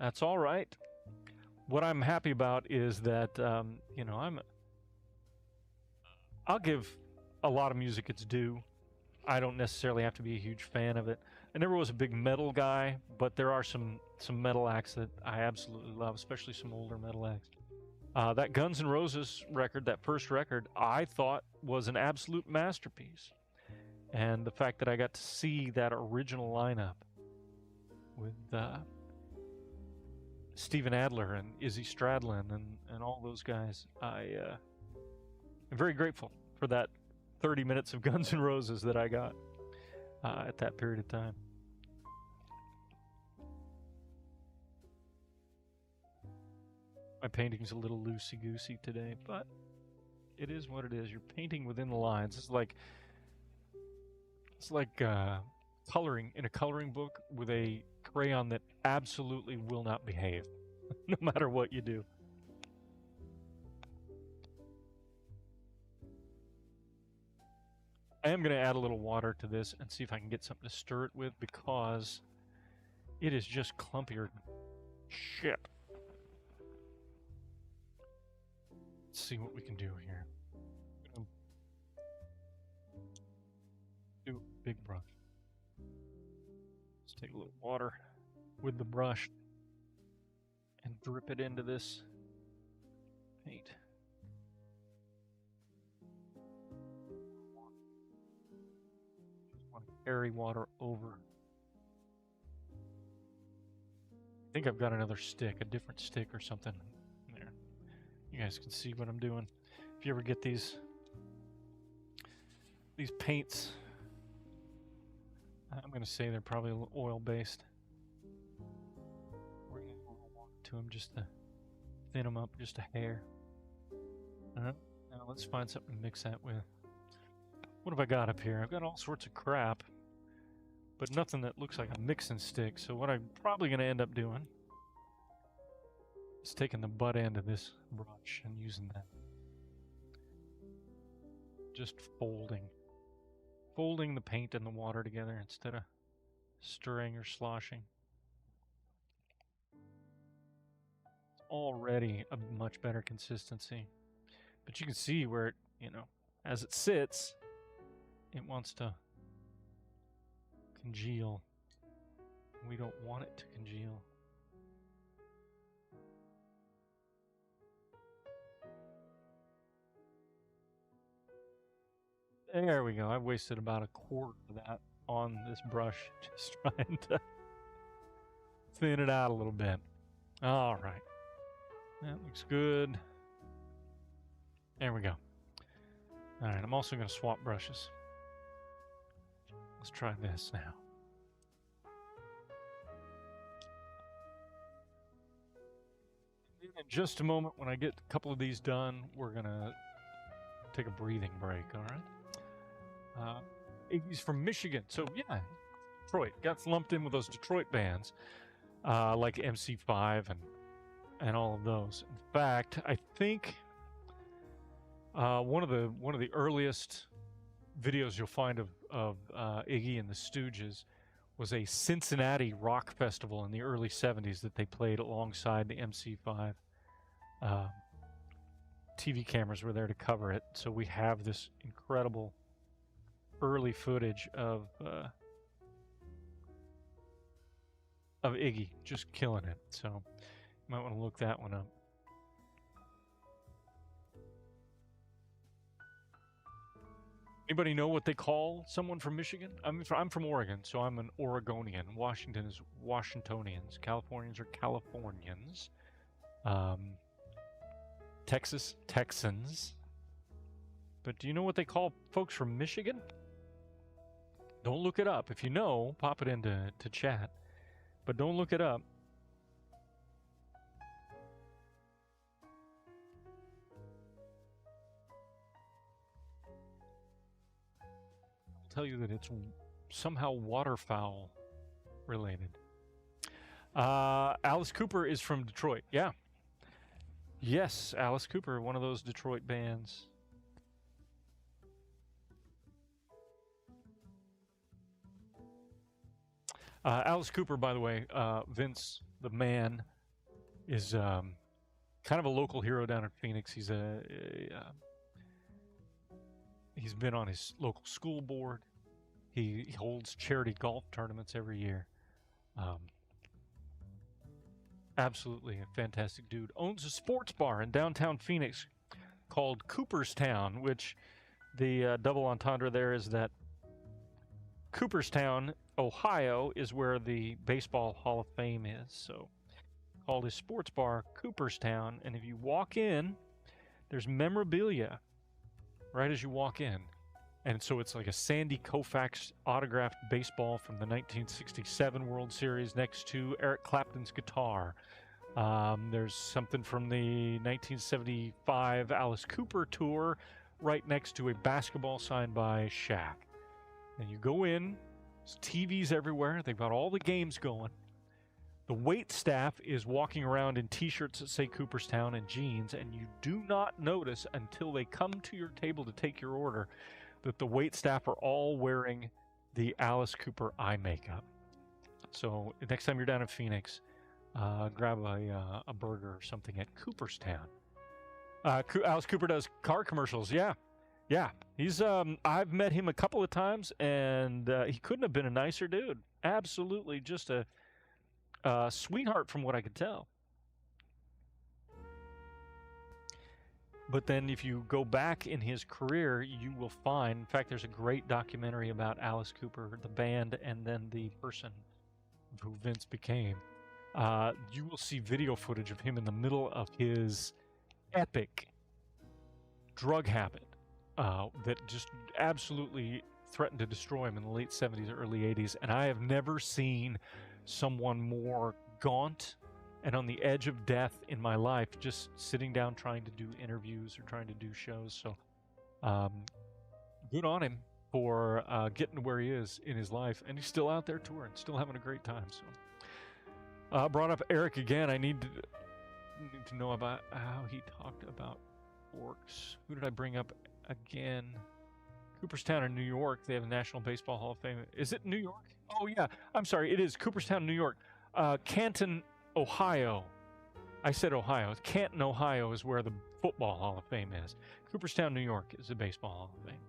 Speaker 1: That's all right. What I'm happy about is that, I'll give a lot of music its due. I don't necessarily have to be a huge fan of it. I never was a big metal guy, but there are some metal acts that I absolutely love, especially some older metal acts. That Guns N' Roses record, that first record, I thought was an absolute masterpiece. And the fact that I got to see that original lineup with Steven Adler and Izzy Stradlin and all those guys, I'm very grateful for that 30 minutes of Guns N' Roses that I got at that period of time. My painting's a little loosey-goosey today, but it is what it is. You're painting within the lines. It's like coloring in a coloring book with a crayon that absolutely will not behave, no matter what you do. I am going to add a little water to this and see if I can get something to stir it with, because it is just clumpier than shit. Let's see what we can do here. Do a big brush. Let's take a little water with the brush and drip it into this paint. Just want to carry water over. I think I've got another stick, a different stick or something. There. You guys can see what I'm doing. If you ever get these paints, I'm going to say they're probably oil-based. We're going to add a little water to them just to thin them up just a hair. Now let's find something to mix that with. What have I got up here? I've got all sorts of crap, but nothing that looks like a mixing stick. So what I'm probably going to end up doing is taking the butt end of this brush and using that. Just folding the paint and the water together instead of stirring or sloshing. It's already a much better consistency. But you can see where it, as it sits, it wants to congeal. We don't want it to congeal. There we go. I've wasted about a quarter of that on this brush, just trying to thin it out a little bit. All right. That looks good. There we go. All right, I'm also going to swap brushes. Let's try this now. In just a moment, when I get a couple of these done, we're going to take a breathing break, all right? He's from Michigan, so yeah, Detroit. Got lumped in with those Detroit bands, like MC5 and all of those. In fact, I think one of the earliest videos you'll find of Iggy and the Stooges was a Cincinnati rock festival in the early 70s that they played alongside the MC5. TV cameras were there to cover it, so we have this incredible early footage of Iggy just killing it. So you might want to look that one up. Anybody know what they call someone from Michigan? I'm from Oregon, so I'm an Oregonian. Washington is Washingtonians. Californians are Californians. Texas, Texans. But do you know what they call folks from Michigan? Don't look it up. If you know, pop it into chat. But don't look it up. I'll tell you that it's somehow waterfowl related. Alice Cooper is from Detroit. Yeah. Yes, Alice Cooper, one of those Detroit bands. Alice Cooper, by the way, Vince the Man, is kind of a local hero down in Phoenix. He's he's been on his local school board. He holds charity golf tournaments every year. Absolutely a fantastic dude. Owns a sports bar in downtown Phoenix called Cooperstown, which the double entendre there is that Cooperstown, Ohio, is where the Baseball Hall of Fame is. So called his sports bar Cooperstown. And if you walk in, there's memorabilia right as you walk in. And so it's like a Sandy Koufax autographed baseball from the 1967 World Series next to Eric Clapton's guitar. There's something from the 1975 Alice Cooper tour right next to a basketball signed by Shaq. And you go in, there's TVs everywhere. They've got all the games going. The wait staff is walking around in t-shirts that say Cooperstown and jeans, and you do not notice until they come to your table to take your order that the wait staff are all wearing the Alice Cooper eye makeup. So next time you're down in Phoenix, grab a burger or something at Cooperstown. Alice Cooper does car commercials. Yeah. He's I've met him a couple of times, and he couldn't have been a nicer dude. Absolutely, just a sweetheart from what I could tell. But then if you go back in his career, you will find, in fact, there's a great documentary about Alice Cooper, the band, and then the person who Vince became. You will see video footage of him in the middle of his epic drug habit that just absolutely threatened to destroy him in the late 70s, early 80s. And I have never seen someone more gaunt and on the edge of death in my life, just sitting down trying to do interviews or trying to do shows. So good on him for getting to where he is in his life, and he's still out there touring, still having a great time. So brought up Eric again. I need to know about how he talked about orcs. Who did I bring up again? Cooperstown in New York. They have a National Baseball Hall of Fame. Is it New York? Oh yeah, I'm sorry, it is Cooperstown, New York. Canton, Ohio. I said Ohio. Canton, Ohio is where the Football Hall of Fame is. Cooperstown, New York is the Baseball Hall of Fame.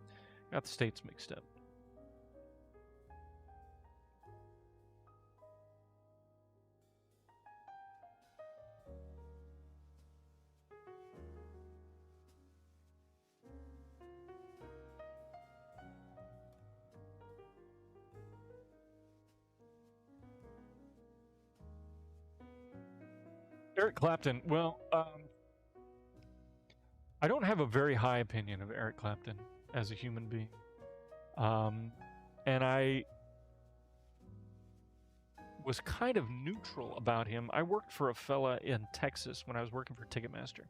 Speaker 1: Got the states mixed up. Eric Clapton. Well, I don't have a very high opinion of Eric Clapton as a human being. And I was kind of neutral about him. I worked for a fella in Texas when I was working for Ticketmaster.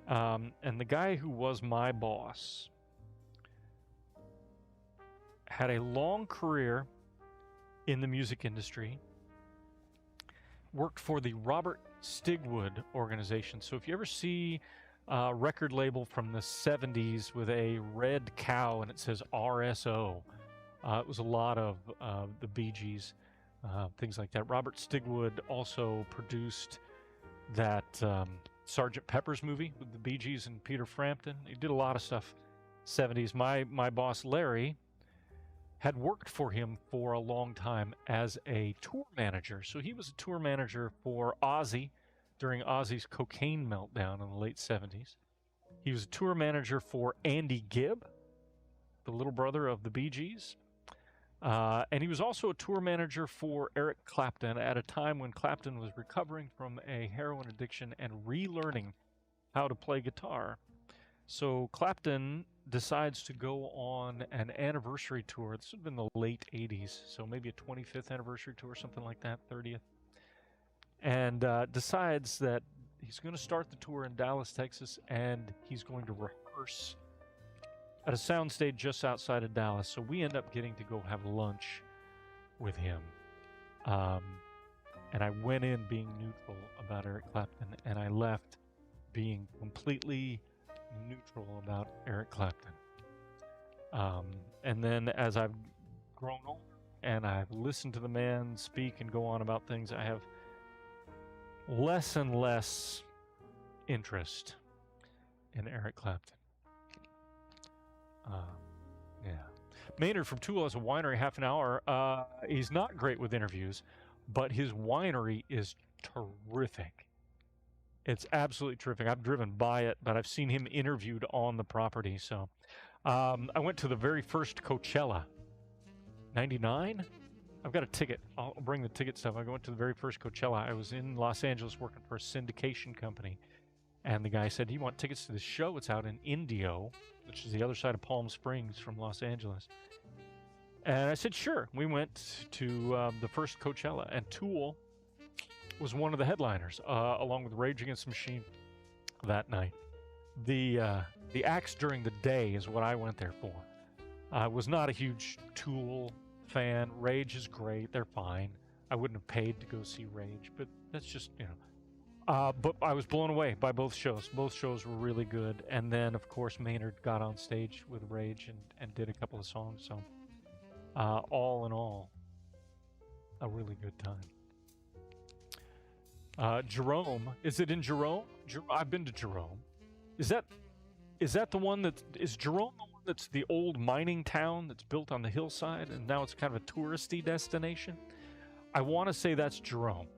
Speaker 1: And the guy who was my boss had a long career in the music industry, worked for the Robert Stigwood organization. So if you ever see a record label from the 70s with a red cow and it says RSO, it was a lot of the Bee Gees, things like that. Robert Stigwood also produced that Sgt. Pepper's movie with the Bee Gees and Peter Frampton. He did a lot of stuff 70s. My boss Larry had worked for him for a long time as a tour manager. So he was a tour manager for Ozzy during Ozzy's cocaine meltdown in the late 70s. He was a tour manager for Andy Gibb, the little brother of the Bee Gees. And he was also a tour manager for Eric Clapton at a time when Clapton was recovering from a heroin addiction and relearning how to play guitar. So Clapton decides to go on an anniversary tour. This would have been the late 80s, so maybe a 25th anniversary tour, something like that, 30th. And decides that he's going to start the tour in Dallas, Texas, and he's going to rehearse at a soundstage just outside of Dallas. So we end up getting to go have lunch with him. And I went in being neutral about Eric Clapton, and I left being completely neutral about Eric Clapton. And then as I've grown older and I've listened to the man speak and go on about things, I have less and less interest in Eric Clapton. Yeah. Maynard from Tula has a winery half an hour. He's not great with interviews, but his winery is terrific. It's absolutely terrific. I've driven by it, but I've seen him interviewed on the property. So I went to the very first Coachella, 99. I've got a ticket. I'll bring the ticket stuff. I went to the very first Coachella. I was in Los Angeles working for a syndication company. And the guy said, "Do you want tickets to the show? It's out in Indio," which is the other side of Palm Springs from Los Angeles. And I said, sure. We went to the first Coachella, and Tool was one of the headliners, along with Rage Against the Machine that night. The acts during the day is what I went there for. I was not a huge Tool fan. Rage is great. They're fine. I wouldn't have paid to go see Rage, but that's just, you know. But I was blown away by both shows. Both shows were really good. And then, of course, Maynard got on stage with Rage and did a couple of songs. So, all in all, a really good time. Jerome, is it in Jerome? I've been to Jerome. Is that the one is Jerome the one that's the old mining town that's built on the hillside and now it's kind of a touristy destination? I want to say that's Jerome.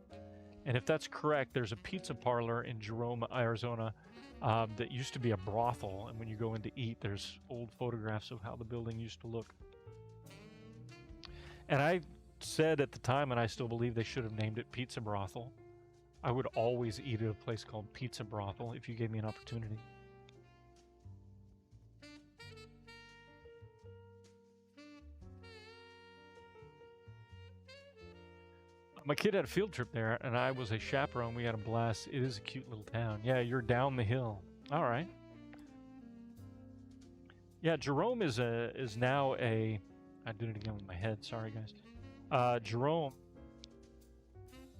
Speaker 1: And if that's correct, there's a pizza parlor in Jerome, Arizona, that used to be a brothel. And when you go in to eat, there's old photographs of how the building used to look. And I said at the time, and I still believe they should have named it Pizza Brothel. I would always eat at a place called Pizza Brothel if you gave me an opportunity. My kid had a field trip there, and I was a chaperone. We had a blast. It is a cute little town. Yeah, you're down the hill. All right. Yeah, Jerome is now a. I did it again with my head. Sorry, guys. Jerome,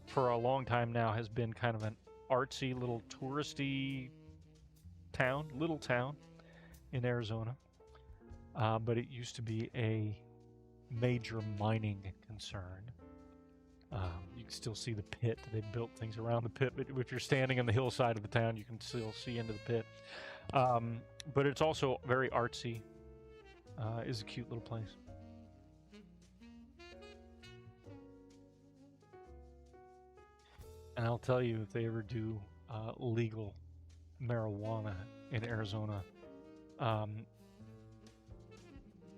Speaker 1: for a long time now, has been kind of an artsy little touristy town, little town in Arizona. But it used to be a major mining concern. You can still see the pit. They built things around the pit, but if you're standing on the hillside of the town, you can still see into the pit. But it's also very artsy. Is a cute little place. And I'll tell you, if they ever do legal marijuana in Arizona,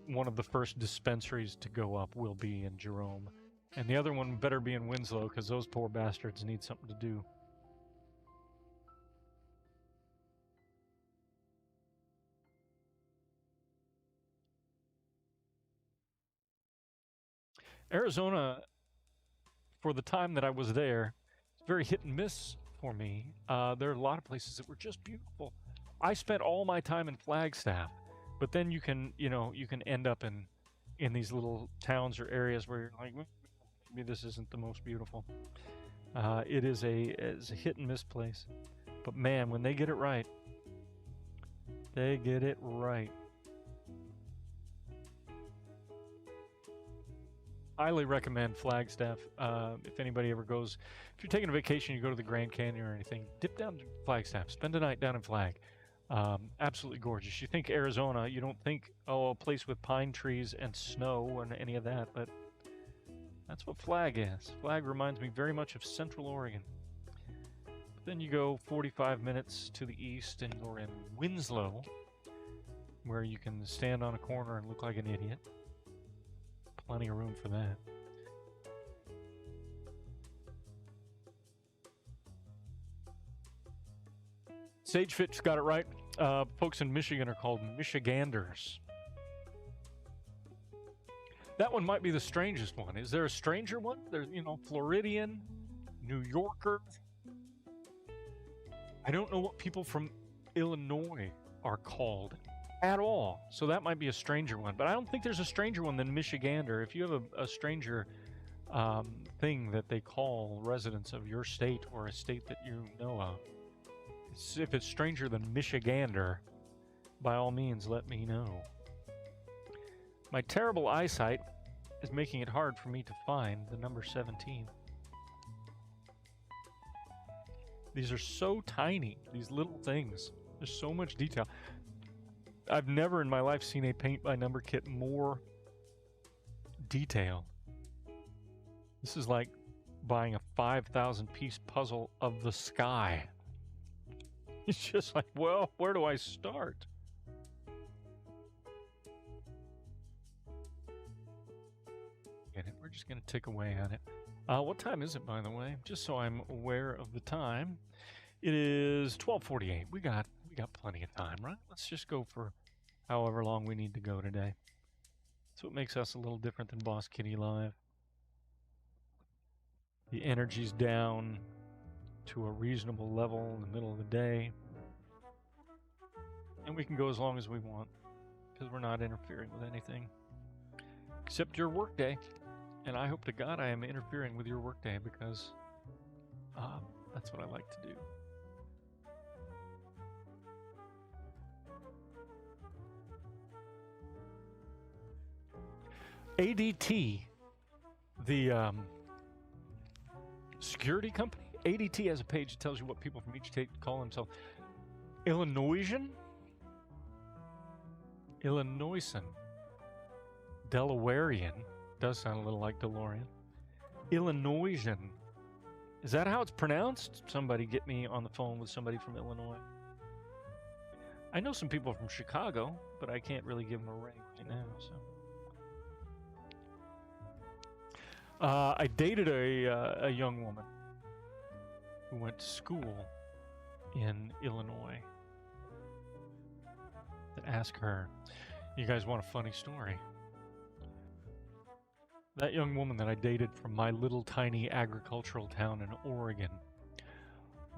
Speaker 1: one of the first dispensaries to go up will be in Jerome. And the other one better be in Winslow, because those poor bastards need something to do. Arizona, for the time that I was there, it's very hit and miss for me. There are a lot of places that were just beautiful. I spent all my time in Flagstaff, but then you can end up in these little towns or areas where you're like, maybe this isn't the most beautiful. It is a hit and miss place, but man, when they get it right, they get it right. Highly recommend Flagstaff. If anybody ever goes, if you're taking a vacation, you go to the Grand Canyon or anything, dip down to Flagstaff, spend a night down in Flag. Absolutely gorgeous. You think Arizona, you don't think, oh, a place with pine trees and snow and any of that, but that's what Flag is. Flag reminds me very much of Central Oregon. But then you go 45 minutes to the east and you're in Winslow, where you can stand on a corner and look like an idiot. Plenty of room for that. Sagefit's got it right. Folks in Michigan are called Michiganders. That one might be the strangest one. Is there a stranger one? There's, Floridian, New Yorker. I don't know what people from Illinois are called at all. So that might be a stranger one. But I don't think there's a stranger one than Michigander. If you have a stranger thing that they call residents of your state or a state that you know of, if it's stranger than Michigander, by all means, let me know. My terrible eyesight is making it hard for me to find the number 17. These are so tiny, these little things. There's so much detail. I've never in my life seen a paint by number kit more detailed. This is like buying a 5,000 piece puzzle of the sky. It's just like, well, where do I start? We're just going to tick away on it. What time is it, by the way? Just so I'm aware of the time. It is 12:48. We got plenty of time, right? Let's just go for however long we need to go today. That's what makes us a little different than Boss Kitty Live. The energy's down to a reasonable level in the middle of the day. And we can go as long as we want because we're not interfering with anything except your workday. And I hope to God I am interfering with your workday because that's what I like to do. ADT, the security company, ADT has a page that tells you what people from each state call themselves. Illinoisan, Delawarean, does sound a little like DeLorean. Illinoisan, is that how it's pronounced? Somebody get me on the phone with somebody from Illinois. I know some people from Chicago, but I can't really give them a ring right now, so. I dated a young woman who went to school in Illinois. To ask her, you guys want a funny story? That young woman that I dated from my little tiny agricultural town in Oregon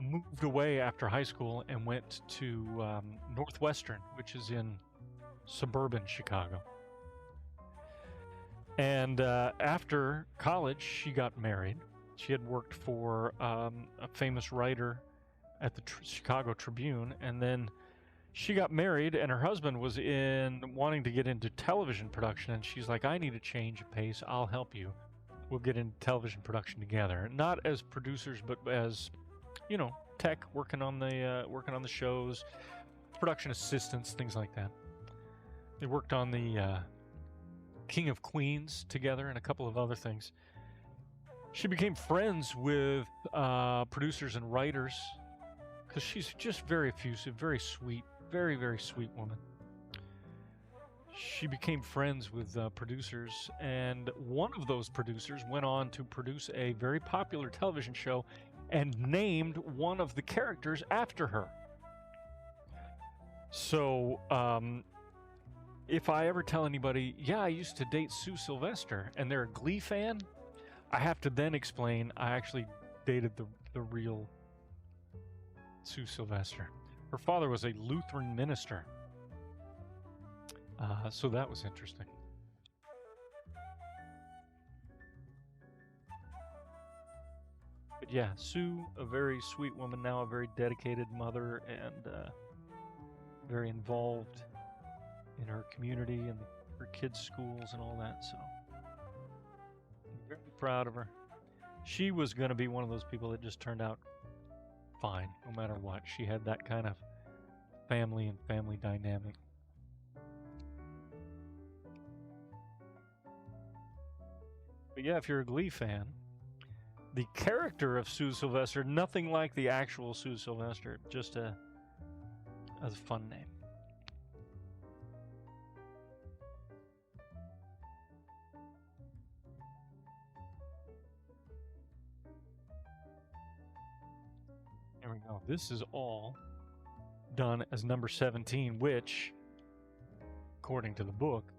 Speaker 1: moved away after high school and went to Northwestern, which is in suburban Chicago. And after college, she got married. She had worked for a famous writer at the Chicago Tribune, and then she got married, and her husband was wanting to get into television production, and she's like, I need a change of pace. I'll help you. We'll get into television production together. Not as producers, but as, you know, tech, working on the shows, production assistants, things like that. They worked on the King of Queens together and a couple of other things. She became friends with producers and writers because she's just very effusive, very sweet, very, very sweet woman. She became friends with producers, and one of those producers went on to produce a very popular television show and named one of the characters after her. So, if I ever tell anybody, yeah, I used to date Sue Sylvester, and they're a Glee fan, I have to then explain I actually dated the real Sue Sylvester. Her father was a Lutheran minister. So that was interesting. But yeah, Sue, a very sweet woman, now a very dedicated mother and very involved in her community and her kids' schools and all that. So I'm very proud of her. She was going to be one of those people that just turned out fine, no matter what. She had that kind of family and family dynamic. But yeah, if you're a Glee fan, the character of Sue Sylvester, nothing like the actual Sue Sylvester, just a fun name. There we go. This is all done as number 17, which, according to the book,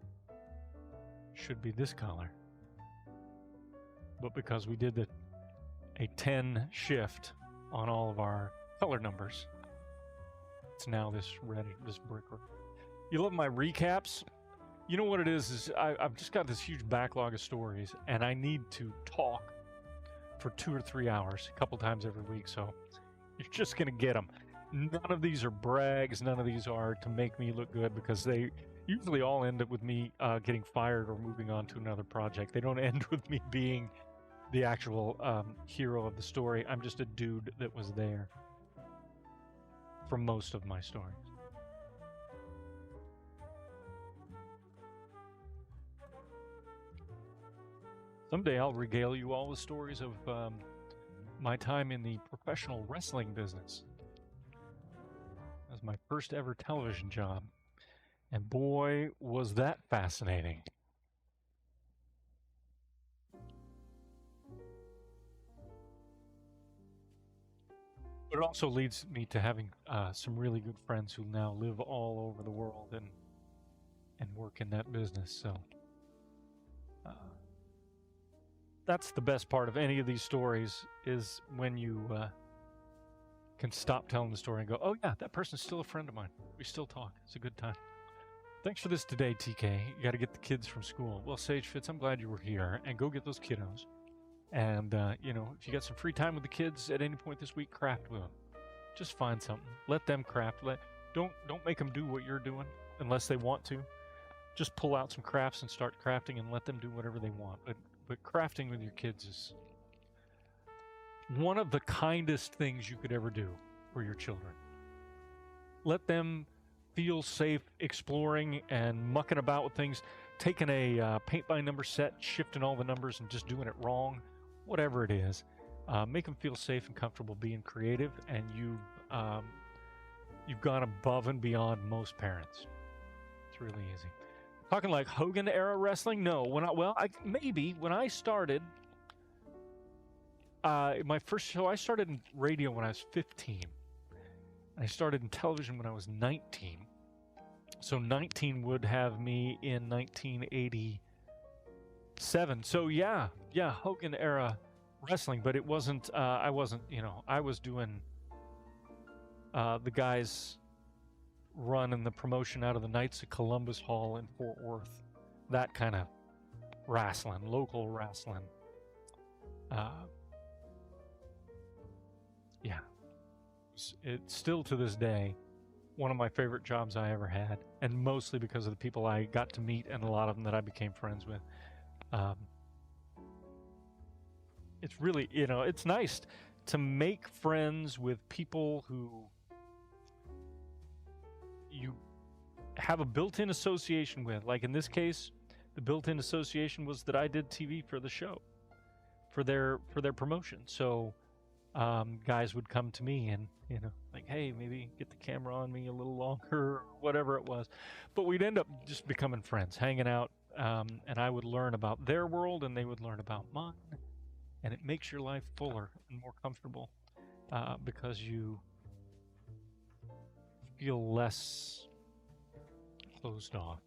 Speaker 1: should be this color. But because we did a 10 shift on all of our color numbers, it's now this red, this brick. You love my recaps? You know what it is I've just got this huge backlog of stories, and I need to talk for 2 or 3 hours, a couple times every week, so you're just going to get them. None of these are brags. None of these are to make me look good, because they usually all end up with me getting fired or moving on to another project. They don't end with me being the actual hero of the story. I'm just a dude that was there for most of my stories. Someday I'll regale you all with stories of my time in the professional wrestling business. That was my first ever television job. And boy, was that fascinating. But it also leads me to having some really good friends who now live all over the world and work in that business. So that's the best part of any of these stories, is when you can stop telling the story and go, oh yeah, that person's still a friend of mine. We still talk. It's a good time. Thanks for this today, TK. You got to get the kids from school. Well, Sage Fitz, I'm glad you were here, and go get those kiddos. And, you know, if you got some free time with the kids at any point this week, craft with them. Just find something. Let them craft. Don't make them do what you're doing unless they want to. Just pull out some crafts and start crafting and let them do whatever they want. But crafting with your kids is one of the kindest things you could ever do for your children. Let them feel safe exploring and mucking about with things, taking a paint-by-number set, shifting all the numbers and just doing it wrong, whatever it is. Make them feel safe and comfortable being creative, and you've gone above and beyond most parents. It's really easy. Talking like Hogan era wrestling? No. Maybe when I started, my first show, I started in radio when I was 15. I started in television when I was 19. So 19 would have me in 1987. So yeah, Hogan era wrestling, but it wasn't, I wasn't, you know, I was doing the guys running the promotion out of the Knights of Columbus Hall in Fort Worth. That kind of wrestling, local wrestling. Yeah. It's still to this day one of my favorite jobs I ever had, and mostly because of the people I got to meet and a lot of them that I became friends with. It's really, you know, it's nice to make friends with people who you have a built-in association with. Like in this case, the built-in association was that I did TV for the show, for their promotion. So guys would come to me and, you know, like, hey, maybe get the camera on me a little longer, or whatever it was. But we'd end up just becoming friends, hanging out, and I would learn about their world and they would learn about mine. And it makes your life fuller and more comfortable because you feel less closed off.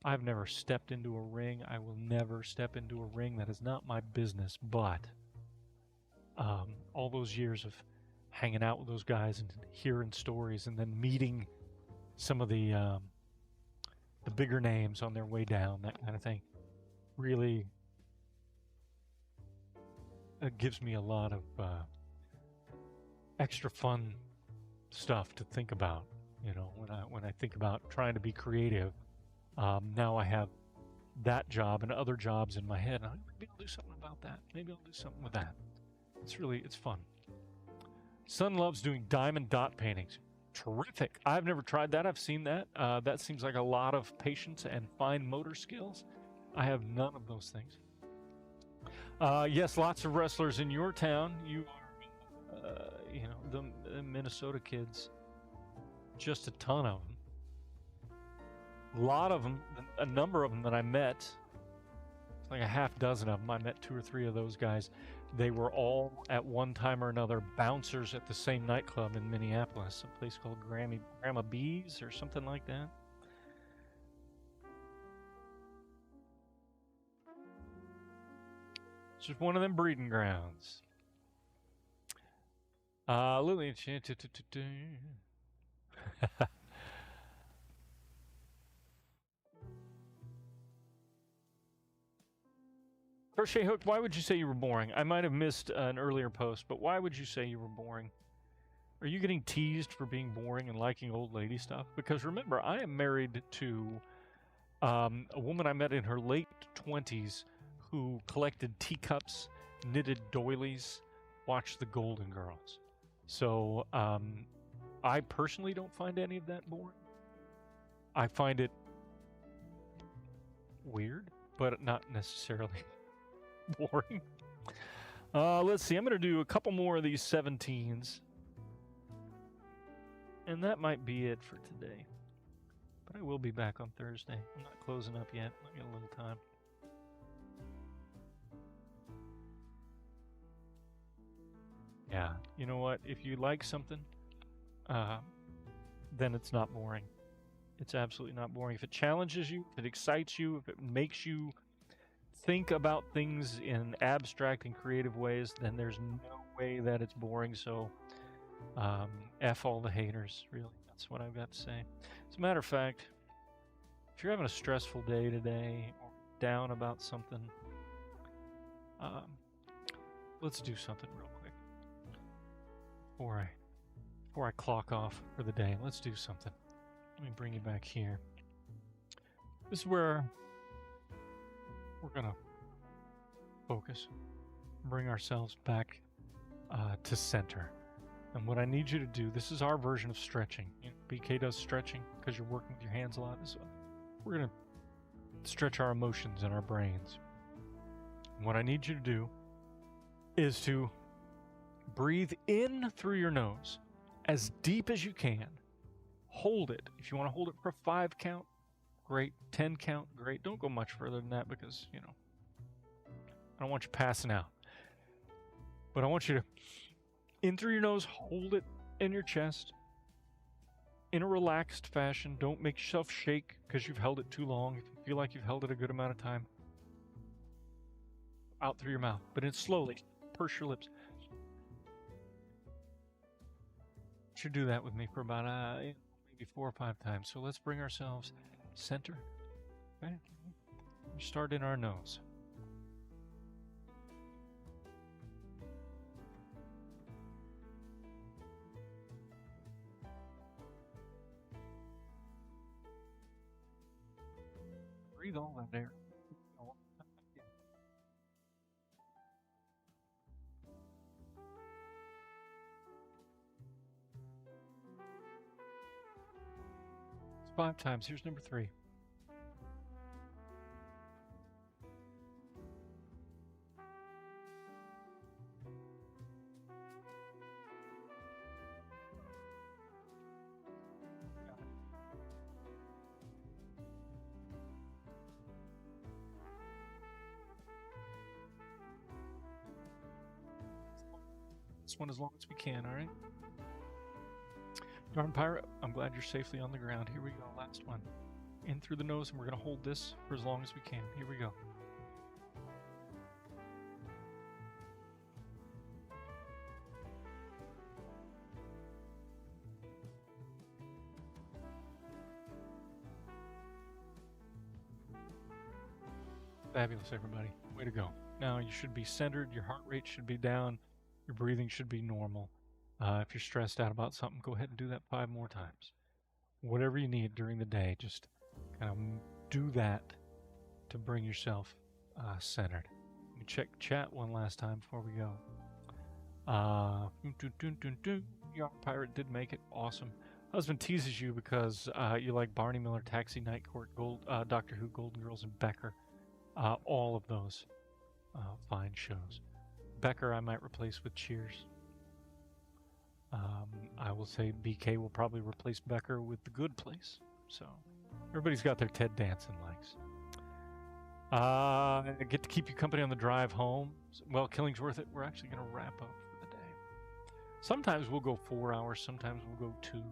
Speaker 1: I've never stepped into a ring. I will never step into a ring. That is not my business. But all those years of hanging out with those guys and hearing stories and then meeting some of the bigger names on their way down, that kind of thing, really gives me a lot of extra fun stuff to think about. You know, when I think about trying to be creative, now I have that job and other jobs in my head. Maybe I'll do something about that. Maybe I'll do something with that. It's fun. Son loves doing diamond dot paintings. Terrific. I've never tried that. I've seen that. That seems like a lot of patience and fine motor skills. I have none of those things. Yes, lots of wrestlers in your town. You are, you know, the Minnesota kids. Just a ton of them. A lot of them, a number of them that I met, like a half dozen of them. I met 2 or 3 of those guys. They were all, at one time or another, bouncers at the same nightclub in Minneapolis, a place called Grandma B's or something like that. It's just one of them breeding grounds. Lily. Crochet Hook, why would you say you were boring? I might have missed an earlier post, but why would you say you were boring? Are you getting teased for being boring and liking old lady stuff? Because remember, I am married to a woman I met in her late 20s who collected teacups, knitted doilies, watched the Golden Girls. So I personally don't find any of that boring. I find it weird, but not necessarily boring. Let's see. I'm going to do a couple more of these 17s. And that might be it for today. But I will be back on Thursday. I'm not closing up yet. I got a little time. Yeah, you know what? If you like something, then it's not boring. It's absolutely not boring. If it challenges you, if it excites you, if it makes you think about things in abstract and creative ways, then there's no way that it's boring. So, F all the haters, really. That's what I've got to say. As a matter of fact, if you're having a stressful day today or down about something, let's do something real quick. Before I clock off for the day, let's do something. Let me bring you back here. This is where we're gonna focus, bring ourselves back to center. And what I need you to do, this is our version of stretching. You know, BK does stretching because you're working with your hands a lot. So we're gonna stretch our emotions and our brains. And what I need you to do is to breathe in through your nose as deep as you can. Hold it. If you want to hold it for a 5 count, great. 10 count, great. Don't go much further than that because, you know, I don't want you passing out. But I want you to, in through your nose, hold it in your chest in a relaxed fashion. Don't make yourself shake because you've held it too long. If you feel like you've held it a good amount of time, out through your mouth. But it's slowly. Purse your lips. You should do that with me for about maybe 4 or 5 times. So let's bring ourselves center. Okay. We start in our nose. Breathe all that air. It's 5 times. Here's number 3. This one as long as we can, all right? Darn Pirate, I'm glad you're safely on the ground. Here we go, last one. In through the nose, and we're going to hold this for as long as we can. Here we go. Fabulous, everybody. Way to go. Now you should be centered, your heart rate should be down, your breathing should be normal. If you're stressed out about something, go ahead and do that 5 more times. Whatever you need during the day, just kind of do that to bring yourself centered. Let me check chat one last time before we go. Your Pirate did make it. Awesome. Husband teases you because you like Barney Miller, Taxi, Night Court, Doctor Who, Golden Girls, and Becker. All of those fine shows. Becker I might replace with Cheers. I will say BK will probably replace Becker with The Good Place. So everybody's got their Ted Danson likes. I get to keep you company on the drive home. Well, Killing's worth it. We're actually going to wrap up for the day. Sometimes we'll go 4 hours. Sometimes we'll go 2.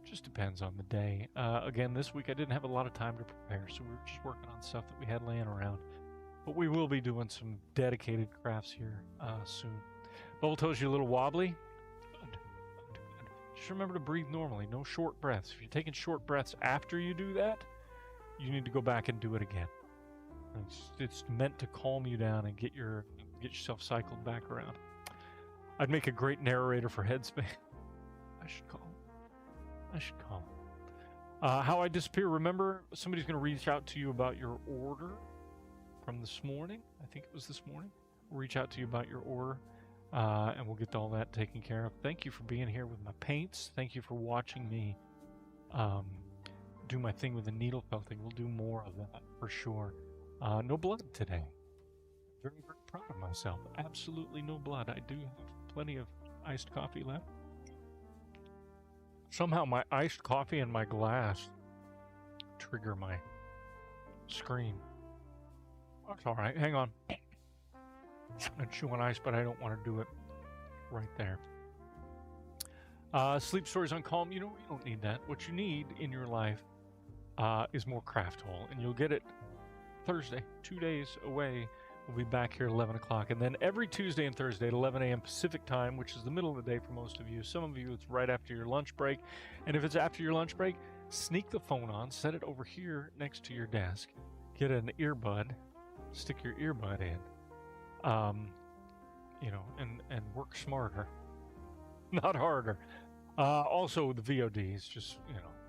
Speaker 1: Just depends on the day. Again, this week I didn't have a lot of time to prepare, so we were just working on stuff that we had laying around. But we will be doing some dedicated crafts here soon. Bubble toes you a little wobbly. Good. Just remember to breathe normally. No short breaths. If you're taking short breaths after you do that, you need to go back and do it again. It's meant to calm you down and get yourself cycled back around. I'd make a great narrator for Headspace. I should call him. How I disappear. Remember, somebody's going to reach out to you about your order from this morning. I think it was this morning. We'll reach out to you about your order, and we'll get all that taken care of. Thank you for being here with my paints. Thank you for watching me do my thing with the needle felting. We'll do more of that for sure. No blood today. very, very proud of myself. Absolutely no blood. I do have plenty of iced coffee left. Somehow my iced coffee and my glass trigger my scream. That's all right. Hang on. I'm chewing ice, but I don't want to do it right there. Sleep stories on Calm. You don't need that. What you need in your life is more CraftHole, and you'll get it Thursday, 2 days away. We'll be back here at 11 o'clock. And then every Tuesday and Thursday at 11 a.m. Pacific time, which is the middle of the day for most of you. Some of you, it's right after your lunch break. And if it's after your lunch break, sneak the phone on, set it over here next to your desk, get an earbud, stick your earbud in, and work smarter, not harder. Also, the VODs, just,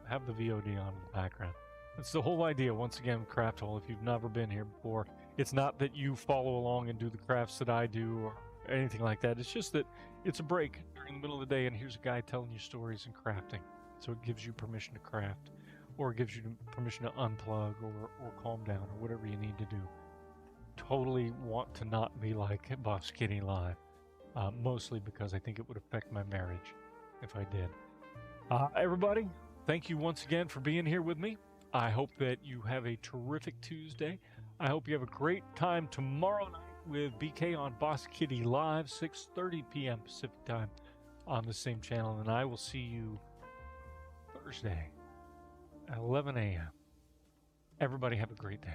Speaker 1: have the VOD on in the background. That's the whole idea, once again, with CraftHole. If you've never been here before, it's not that you follow along and do the crafts that I do or anything like that. It's just that it's a break during the middle of the day, and here's a guy telling you stories and crafting. So it gives you permission to craft, or it gives you permission to unplug or calm down or whatever you need to do. Totally want to not be like Boss Kitty Live, mostly because I think it would affect my marriage if I did. Everybody, thank you once again for being here with me. I hope that you have a terrific Tuesday. I hope you have a great time tomorrow night with BK on Boss Kitty Live, 6:30 p.m. Pacific time on the same channel. And I will see you Thursday at 11 a.m. Everybody have a great day.